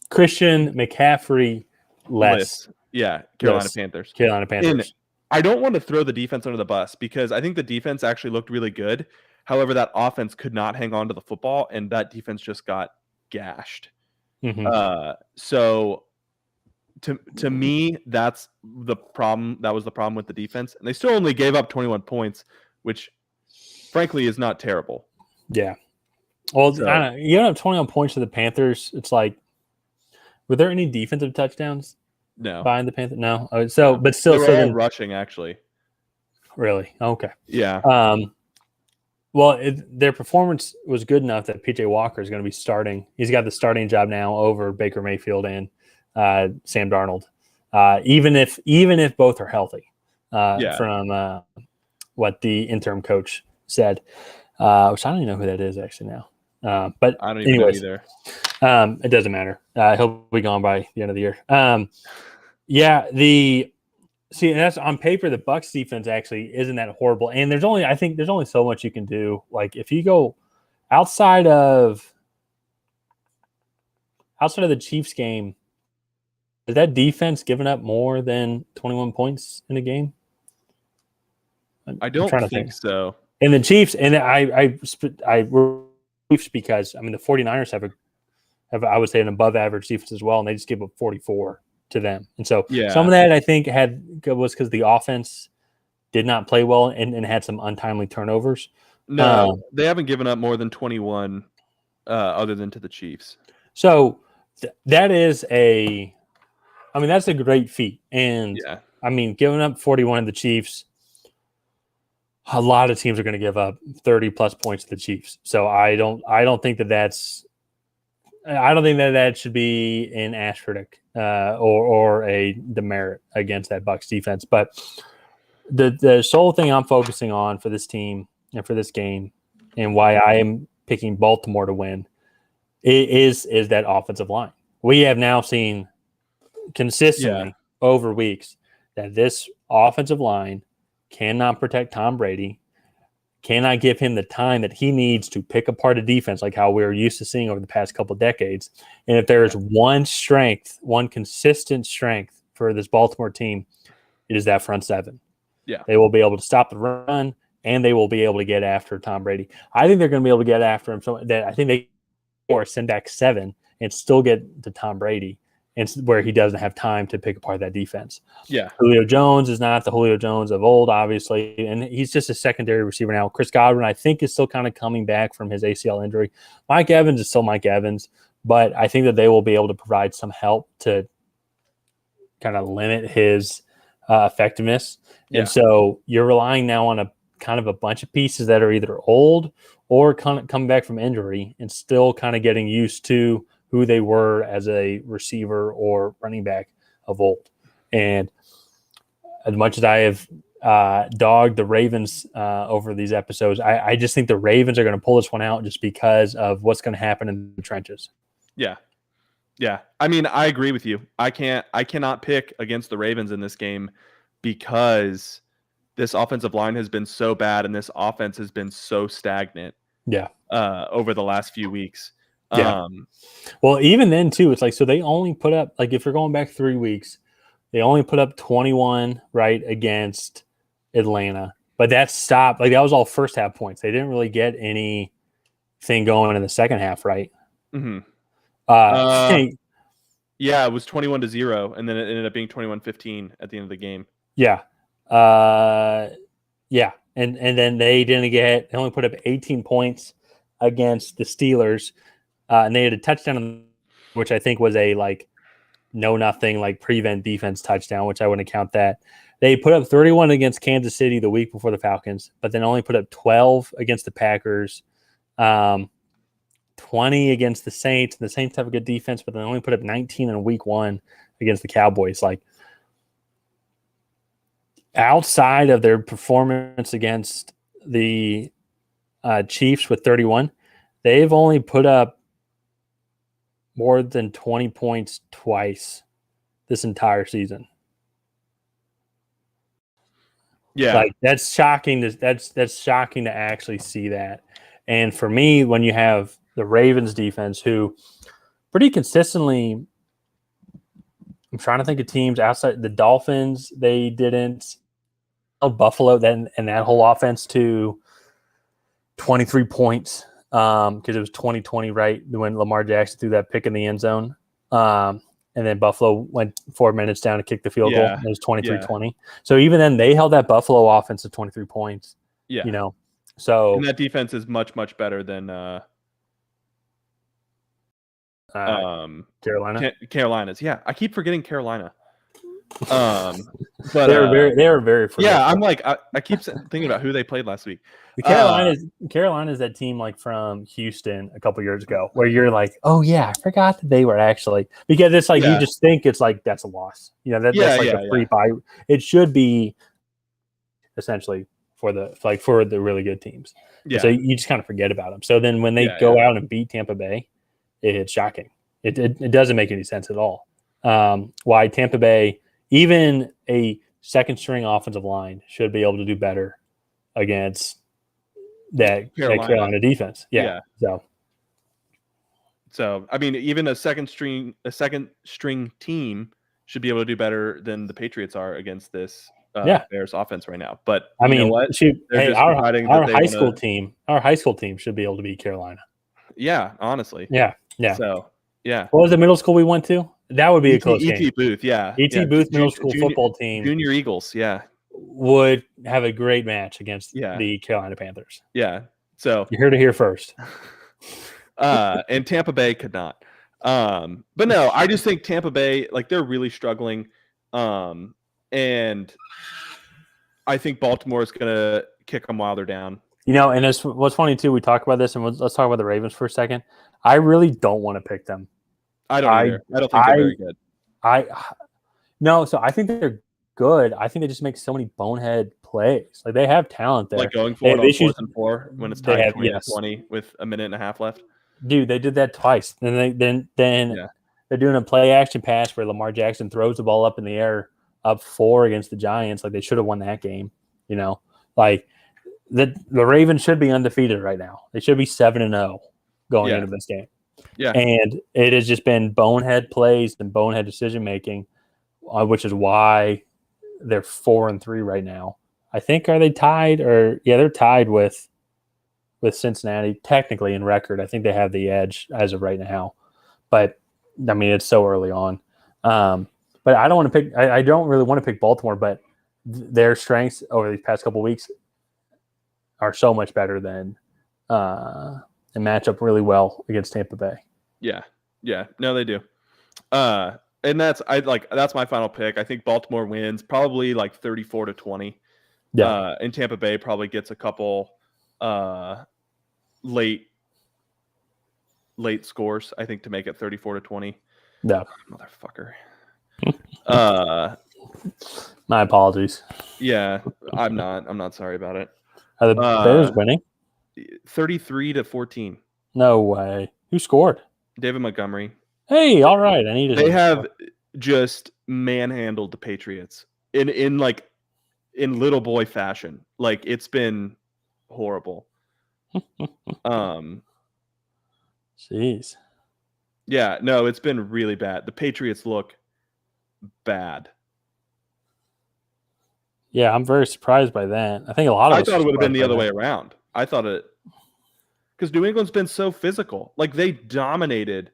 Speaker 1: Christian McCaffrey less.
Speaker 2: Yeah, Carolina Panthers.
Speaker 1: Carolina Panthers.
Speaker 2: And I don't want to throw the defense under the bus because I think the defense actually looked really good. However, that offense could not hang on to the football, and that defense just got gashed.
Speaker 1: Mm-hmm.
Speaker 2: So to me, that's the problem. That was the problem with the defense. And they still only gave up 21 points, which frankly is not terrible.
Speaker 1: Yeah. Well, so, I don't know. You don't have 21 points to the Panthers. It's like, were there any defensive touchdowns?
Speaker 2: No.
Speaker 1: Behind the Panthers? No. But still.
Speaker 2: They were rushing, actually.
Speaker 1: Really? Okay.
Speaker 2: Yeah.
Speaker 1: Well, their performance was good enough that PJ Walker is going to be starting. He's got the starting job now over Baker Mayfield and Sam Darnold. Even if both are healthy, from what the interim coach said, which I don't even know who that is actually now. But
Speaker 2: I don't even know either.
Speaker 1: It doesn't matter. He'll be gone by the end of the year. That's on paper. The Bucs defense actually isn't that horrible, and there's only so much you can do. Like if you go outside of the Chiefs game, is that defense giving up more than 21 points in a game?
Speaker 2: I don't think so.
Speaker 1: And the Chiefs, and I Chiefs because the 49ers have I would say an above average defense as well, and they just give up 44 to them. And so some of that I think was because the offense did not play well and had some untimely turnovers.
Speaker 2: No, they haven't given up more than 21 other than to the Chiefs.
Speaker 1: So that is that's a great feat. And giving up 41 to the Chiefs, a lot of teams are going to give up 30 plus points to the Chiefs. So I don't think that should be an asterisk or a demerit against that Bucs defense. But the sole thing I'm focusing on for this team and for this game, and why I am picking Baltimore to win, is that offensive line. We have now seen consistently over weeks that this offensive line cannot protect Tom Brady, cannot give him the time that he needs to pick apart a defense like how we're used to seeing over the past couple of decades. And if there is one consistent strength for this Baltimore team, it is that front seven.
Speaker 2: Yeah.
Speaker 1: They will be able to stop the run, and they will be able to get after Tom Brady. I think they're going to be able to get after him. So that I think they send back 7 and still get to Tom Brady, and where he doesn't have time to pick apart that defense.
Speaker 2: Yeah.
Speaker 1: Julio Jones is not the Julio Jones of old, obviously, and he's just a secondary receiver now. Chris Godwin, I think, is still kind of coming back from his ACL injury. Mike Evans is still Mike Evans, but I think that they will be able to provide some help to kind of limit his effectiveness.
Speaker 2: Yeah.
Speaker 1: And so you're relying now on a kind of a bunch of pieces that are either old or coming back from injury and still kind of getting used to who they were as a receiver or running back of old. And as much as I have dogged the Ravens over these episodes, I just think the Ravens are going to pull this one out just because of what's going to happen in the trenches.
Speaker 2: Yeah. Yeah. I mean, I agree with you. I cannot pick against the Ravens in this game because this offensive line has been so bad and this offense has been so stagnant.
Speaker 1: Yeah.
Speaker 2: Over the last few weeks.
Speaker 1: Yeah. Well, even then too, it's like, so they only put up, like, if you're going back 3 weeks, they only put up 21 right against Atlanta, but that stopped. Like, that was all first half points. They didn't really get anything going in the second half, right?
Speaker 2: Mm-hmm. Yeah, it was 21-0, and then it ended up being 21-15 at the end of the game.
Speaker 1: Yeah. Yeah. And then they only put up 18 points against the Steelers. And they had a touchdown, which I think was a like no-nothing like prevent defense touchdown, which I wouldn't count that. They put up 31 against Kansas City the week before the Falcons, but then only put up 12 against the Packers, 20 against the Saints. The Saints have a good defense, but they only put up 19 in week 1 against the Cowboys. Like, outside of their performance against the Chiefs with 31, they've only put up more than 20 points twice this entire season.
Speaker 2: Yeah.
Speaker 1: Like, that's shocking. That's shocking to actually see that. And for me, when you have the Ravens defense, who pretty consistently, I'm trying to think of teams outside the Dolphins, they didn't. Buffalo then and that whole offense to 23 points because it was 2020, right, when Lamar Jackson threw that pick in the end zone. And then Buffalo went 4 minutes down to kick the field goal. And it was 23-20. So even then, they held that Buffalo offense to 23 points.
Speaker 2: Yeah.
Speaker 1: You know, so.
Speaker 2: And that defense is much, much better than
Speaker 1: Carolina.
Speaker 2: Carolina's. Yeah. I keep forgetting Carolina.
Speaker 1: But they were very forgetful.
Speaker 2: Yeah, I'm like I keep thinking about who they played last week.
Speaker 1: Carolina's that team like from Houston a couple years ago where you're like, oh yeah, I forgot that they were actually, because it's like you just think it's like that's a loss. You know, that's like a free buy. It should be essentially for the really good teams. Yeah. So you just kind of forget about them. So then when they go out and beat Tampa Bay, it's shocking. It doesn't make any sense at all. Why Tampa Bay, even a second string offensive line, should be able to do better against that Carolina defense. Yeah.
Speaker 2: So I mean, even a second string team should be able to do better than the Patriots are against this Bears offense right now. But
Speaker 1: I mean, our high school team should be able to beat Carolina.
Speaker 2: Yeah, honestly.
Speaker 1: Yeah.
Speaker 2: So yeah.
Speaker 1: What was the middle school we went to? That would be a close game.
Speaker 2: E.T. Booth,
Speaker 1: E.T. Booth middle school football team.
Speaker 2: Junior Eagles,
Speaker 1: would have a great match against the Carolina Panthers.
Speaker 2: Yeah. So
Speaker 1: you heard it here first.
Speaker 2: And Tampa Bay could not. But no, I just think Tampa Bay, like, they're really struggling. And I think Baltimore is going to kick them while they're down.
Speaker 1: You know, and it's what's funny too. We talk about this, and let's talk about the Ravens for a second. I really don't want to pick them.
Speaker 2: I don't either. I don't think they're very good.
Speaker 1: So I think they're good. I think they just make so many bonehead plays. Like, they have talent there.
Speaker 2: Like going for it on 4th and 4 when it's tied 20 with a minute and a half left.
Speaker 1: Dude, they did that twice. And then they're doing a play action pass where Lamar Jackson throws the ball up in the air up 4 against the Giants. Like, they should have won that game. You know, like the Ravens should be undefeated right now. They should be 7-0 going into this game.
Speaker 2: Yeah.
Speaker 1: And it has just been bonehead plays and bonehead decision making, which is why they're 4-3 right now. I think, are they tied? They're tied with Cincinnati technically in record. I think they have the edge as of right now. but I mean, it's so early on. But I don't want to pick. I don't really want to pick Baltimore, but their strengths over these past couple of weeks are so much better than and match up really well against Tampa Bay.
Speaker 2: Yeah. No, they do. And that's my final pick. I think Baltimore wins probably like 34-20.
Speaker 1: Yeah.
Speaker 2: And Tampa Bay probably gets a couple late scores, I think, to make it 34-20.
Speaker 1: Yeah.
Speaker 2: Motherfucker.
Speaker 1: My apologies.
Speaker 2: Yeah, I'm not sorry about it.
Speaker 1: Are the Bears winning?
Speaker 2: 33-14.
Speaker 1: No way. Who scored?
Speaker 2: David Montgomery.
Speaker 1: Hey, all right. I needed.
Speaker 2: They have just manhandled the Patriots in little boy fashion. Like, it's been horrible.
Speaker 1: Jeez.
Speaker 2: Yeah, no, it's been really bad. The Patriots look bad.
Speaker 1: Yeah, I'm very surprised by that. I think a lot of us
Speaker 2: thought it would have been the other way around. I thought it because New England's been so physical. Like, they dominated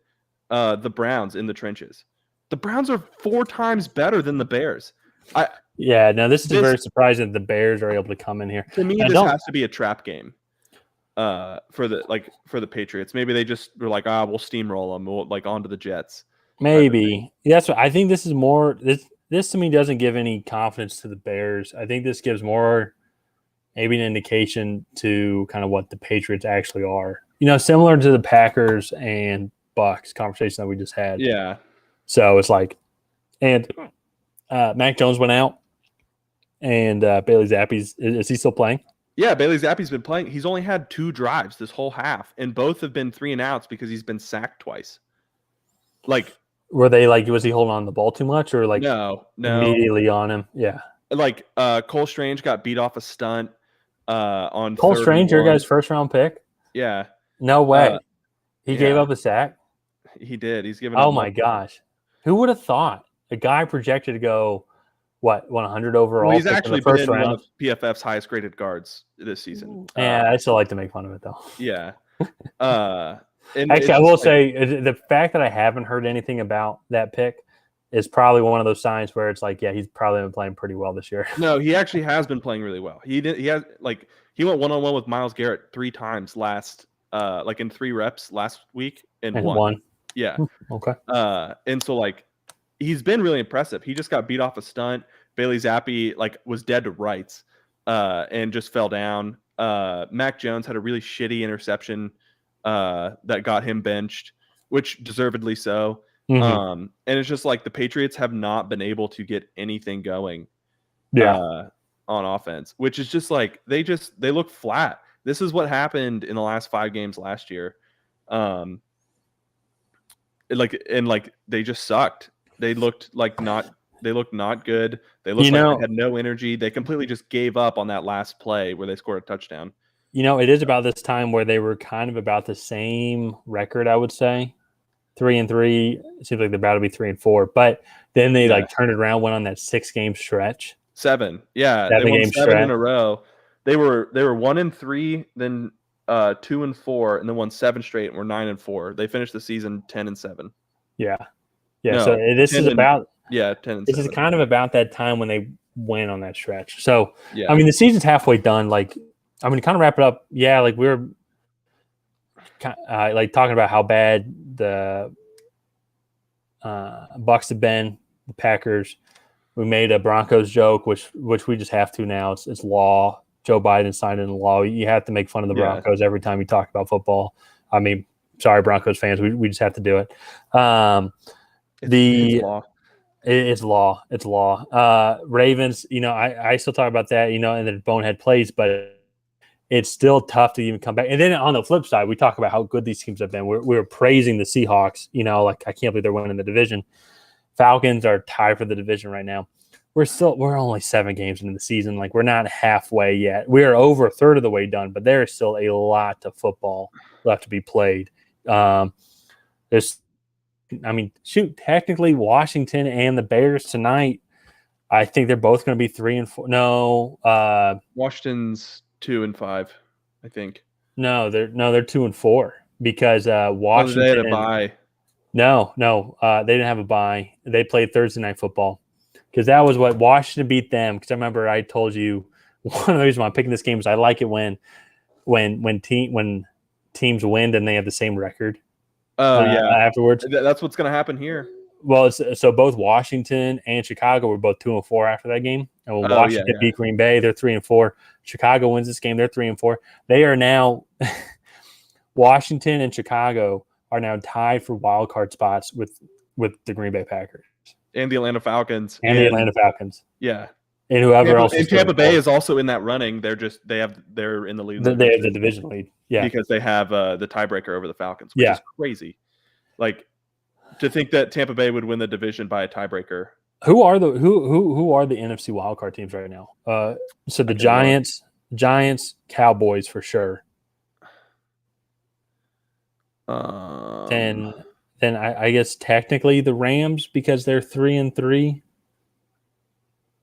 Speaker 2: the Browns in the trenches. The Browns are 4 times better than the Bears.
Speaker 1: This is very surprising that the Bears are able to come in here.
Speaker 2: To me, this has to be a trap game for the Patriots. Maybe they just were like, we'll steamroll them, we'll onto the Jets.
Speaker 1: Maybe that's what I think. This is more. This to me doesn't give any confidence to the Bears. I think this gives more maybe an indication to kind of what the Patriots actually are. Similar to the Packers and Bucs conversation that we just had.
Speaker 2: Yeah.
Speaker 1: So it's like, and Mac Jones went out, and Bailey Zappe's is he still playing?
Speaker 2: Yeah, Bailey Zappe's been playing. He's only had 2 drives this whole half, and both have been 3 and outs because he's been sacked twice. Like,
Speaker 1: were they was he holding on the ball too much, or
Speaker 2: no
Speaker 1: immediately on him? Yeah.
Speaker 2: Cole Strange got beat off a stunt on
Speaker 1: Cole Strange, your guys' first round pick?
Speaker 2: Yeah.
Speaker 1: No way. He gave up a sack?
Speaker 2: He did. He's given up.
Speaker 1: Oh my gosh. Who would have thought a guy projected to go 100 overall?
Speaker 2: Well, he's actually
Speaker 1: been
Speaker 2: one of PFF's highest graded guards this season.
Speaker 1: Yeah, I still like to make fun of it though.
Speaker 2: Yeah.
Speaker 1: Actually, I will say the fact that I haven't heard anything about that pick is probably one of those signs where it's he's probably been playing pretty well this year.
Speaker 2: No, he actually has been playing really well. He went 1-on-1 with Myles Garrett 3 times last in 3 reps last week and won. Yeah.
Speaker 1: Okay.
Speaker 2: And so he's been really impressive. He just got beat off a stunt. Bailey Zappe was dead to rights and just fell down. Mac Jones had a really shitty interception that got him benched, which deservedly so. Mm-hmm. And it's just the Patriots have not been able to get anything going on offense, which is just they look flat. This is what happened in the last 5 games last year. They just sucked. They looked not good. They looked they had no energy. They completely just gave up on that last play where they scored a touchdown.
Speaker 1: It is about this time where they were kind of about the same record, I would say. 3-3. It seems like they're about to be 3-4. But then they turned it around, went on that 6-game stretch.
Speaker 2: 7. Yeah. They won 7 in a row. They were 1-3, then 2-4, and then won 7 straight and were 9-4. They finished the season 10-7.
Speaker 1: Yeah. Yeah. No, so this is about
Speaker 2: 10-7.
Speaker 1: This is kind of about that time when they went on that stretch. So I mean the season's halfway done. To kind of wrap it up, we were talking about how bad the Bucs have been, the Packers. We made a Broncos joke, which we just have to now. It's law. Joe Biden signed into law. You have to make fun of the Broncos every time you talk about football. I mean, sorry, Broncos fans, we just have to do it. It's law. It's law. It's law. Ravens, I still talk about that, and the bonehead plays, but it's still tough to even come back. And then on the flip side, we talk about how good these teams have been. We're praising the Seahawks, I can't believe they're winning the division. Falcons are tied for the division right now. We're only 7 games into the season. We're not halfway yet. We are over a third of the way done, but there is still a lot of football left to be played. Technically Washington and the Bears tonight, I think they're both going to be 3-4. No,
Speaker 2: Washington's 2-5, I think.
Speaker 1: No, they're 2-4 because Washington.
Speaker 2: They had a bye.
Speaker 1: No, they didn't have a bye. They played Thursday Night Football because that was what Washington beat them. Because I remember I told you one of the reasons why I'm picking this game is I like it when teams win and they have the same record.
Speaker 2: Oh yeah,
Speaker 1: afterwards.
Speaker 2: That's what's going to happen here.
Speaker 1: Well, so both Washington and Chicago were both 2-4 after that game. And when Washington beat Green Bay, they're 3-4. Chicago wins this game, they're 3-4. They are now Washington and Chicago are now tied for wild card spots with the Green Bay Packers
Speaker 2: and the Atlanta Falcons
Speaker 1: Yeah, and whoever else.
Speaker 2: And Tampa Bay is also in that running. They're in the lead.
Speaker 1: They have the division lead. Yeah,
Speaker 2: because they have the tiebreaker over the Falcons, which is crazy. Like, to think that Tampa Bay would win the division by a tiebreaker.
Speaker 1: Who are the NFC wildcard teams right now? So the Giants, Cowboys for sure. Then I guess technically the Rams because they're 3-3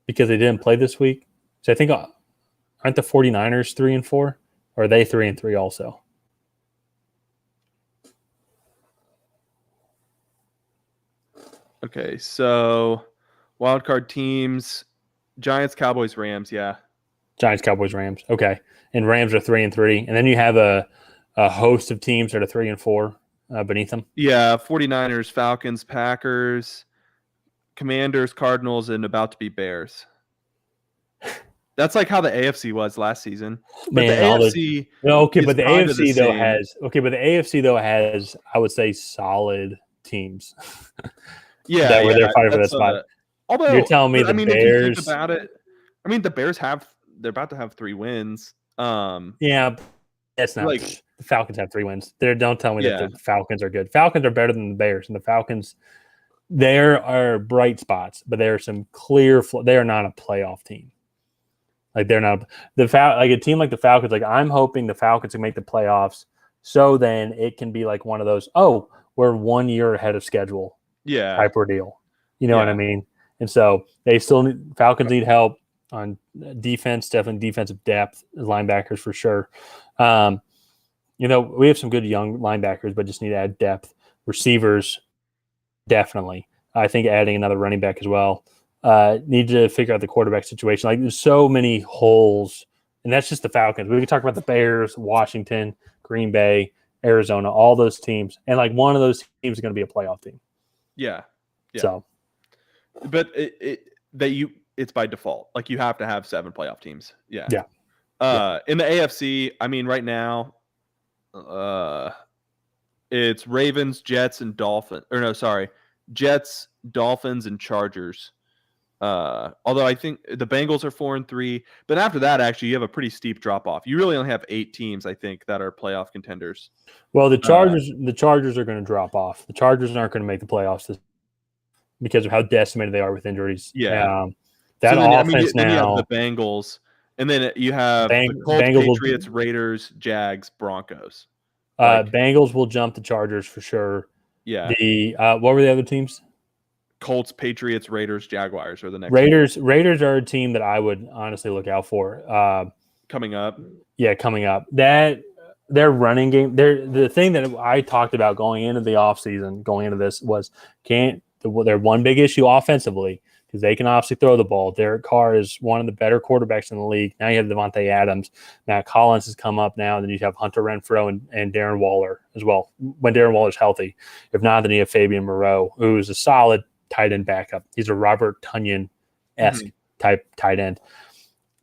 Speaker 1: because they didn't play this week. So I think aren't the 49ers 3-4 or are they 3-3 also?
Speaker 2: Okay, so wildcard teams: Giants, Cowboys, Rams. Yeah,
Speaker 1: Giants, Cowboys, Rams. Okay, and Rams are 3-3, and then you have a host of teams that are 3-4 beneath them.
Speaker 2: Yeah, 49ers, Falcons, Packers, Commanders, Cardinals, and about to be Bears. That's like how the AFC was last season. But the AFC,
Speaker 1: but the AFC though has I would say solid teams.
Speaker 2: That
Speaker 1: were there fighting for that spot.
Speaker 2: Although
Speaker 1: you're telling me the Bears,
Speaker 2: if you think about it, I mean the Bears they're about to have 3 wins.
Speaker 1: Yeah, that's not like the Falcons have 3 wins. Don't tell me that the Falcons are good. Falcons are better than the Bears, and the Falcons there are bright spots, but there are some clear. They are not a playoff team. Like they're not like a team like the Falcons. Like I'm hoping the Falcons can make the playoffs, so then it can be like one of those. Oh, we're 1 year ahead of schedule. Type ordeal. You know what I mean? And so Falcons need help on defense, definitely defensive depth, linebackers for sure. We have some good young linebackers, but just need to add depth. Receivers, definitely. I think adding another running back as well. Need to figure out the quarterback situation. Like there's so many holes, and that's just the Falcons. We can talk about the Bears, Washington, Green Bay, Arizona, all those teams, and like one of those teams is going to be a playoff team.
Speaker 2: Yeah.
Speaker 1: So,
Speaker 2: but it's by default. Like you have to have 7 playoff teams. Yeah. In the AFC, I mean, right now, it's Ravens, Jets, and Dolphins. Or no, sorry, Jets, Dolphins, and Chargers. Although I think the Bengals are 4-3, but after that, actually, you have a pretty steep drop off. You really only have 8 teams, I think, that are playoff contenders.
Speaker 1: Well, the Chargers are going to drop off. The Chargers aren't going to make the playoffs because of how decimated they are with injuries.
Speaker 2: Yeah,
Speaker 1: offense
Speaker 2: then you have the Bengals, and then you have the Colts, Patriots, Raiders, Jags, Broncos.
Speaker 1: Bengals will jump the Chargers for sure.
Speaker 2: Yeah.
Speaker 1: What were the other teams?
Speaker 2: Colts, Patriots, Raiders, Jaguars are the next.
Speaker 1: Raiders are a team that I would honestly look out for.
Speaker 2: Coming up.
Speaker 1: Yeah, coming up. That their running game. The thing that I talked about going into the offseason, going into this was their one big issue offensively because they can obviously throw the ball. Derek Carr is one of the better quarterbacks in the league. Now you have Devontae Adams. Matt Collins has come up now. Then you have Hunter Renfrow and Darren Waller as well when Darren Waller's healthy. If not, then you have Fabian Moreau, who is a solid tight end backup. He's a Robert Tonyan-esque type tight end.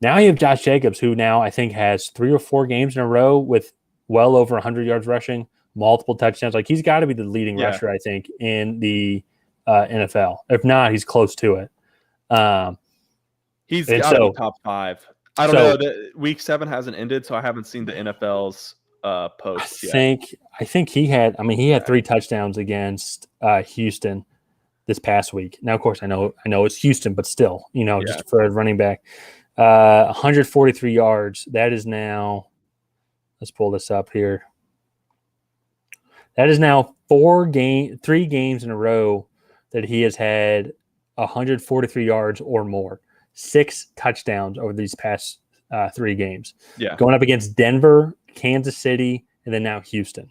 Speaker 1: Now you have Josh Jacobs, who now I think has 3 or 4 games in a row with well over 100 yards rushing, multiple touchdowns. Like he's got to be the leading rusher, I think, in the NFL. If not, he's close to it.
Speaker 2: He's got to be top 5. I don't know. Week 7 hasn't ended, so I haven't seen the NFL's posts yet.
Speaker 1: I think he had 3 touchdowns against Houston this past week. Now, of course, I know it's Houston, but still, just for a running back, 143 yards. That is now. Let's pull this up here. That is now 3 games in a row that he has had 143 yards or more. 6 touchdowns over these past 3 games.
Speaker 2: Yeah,
Speaker 1: going up against Denver, Kansas City, and then now Houston.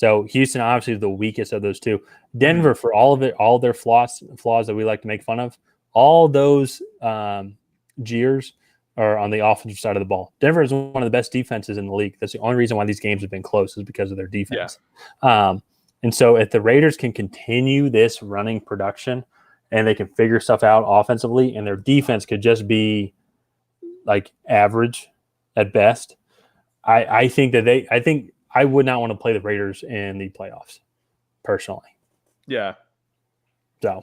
Speaker 1: So Houston obviously is the weakest of those two. Denver, for all of it, all their flaws that we like to make fun of, all those jeers are on the offensive side of the ball. Denver is one of the best defenses in the league. That's the only reason why these games have been close is because of their defense. Yeah. And so if the Raiders can continue this running production and they can figure stuff out offensively and their defense could just be like average at best, I think I would not want to play the Raiders in the playoffs personally.
Speaker 2: Yeah.
Speaker 1: So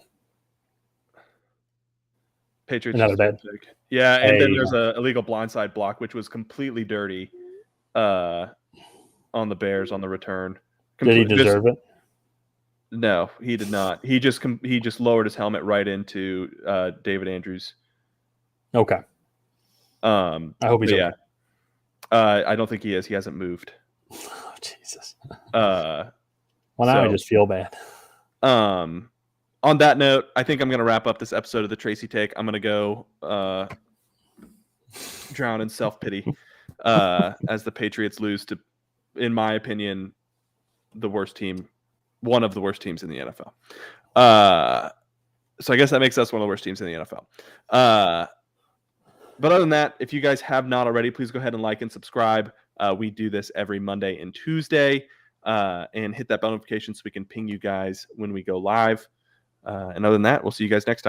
Speaker 2: Patriots
Speaker 1: another bet.
Speaker 2: Yeah, and then there's a illegal blindside block, which was completely dirty on the Bears on the return.
Speaker 1: Did he deserve it?
Speaker 2: No, he did not. He just lowered his helmet right into David Andrews.
Speaker 1: Okay. I hope he's okay.
Speaker 2: I don't think he is. He hasn't moved.
Speaker 1: Oh, Jesus.
Speaker 2: Well,
Speaker 1: now I just feel bad.
Speaker 2: On that note, I think I'm going to wrap up this episode of the Tracy Take. I'm going to go drown in self-pity as the Patriots lose to, in my opinion, the worst team, one of the worst teams in the NFL. So I guess that makes us one of the worst teams in the NFL. But other than that, if you guys have not already, please go ahead and like and subscribe. We do this every Monday and Tuesday. And hit that bell notification so we can ping you guys when we go live. And other than that, we'll see you guys next time.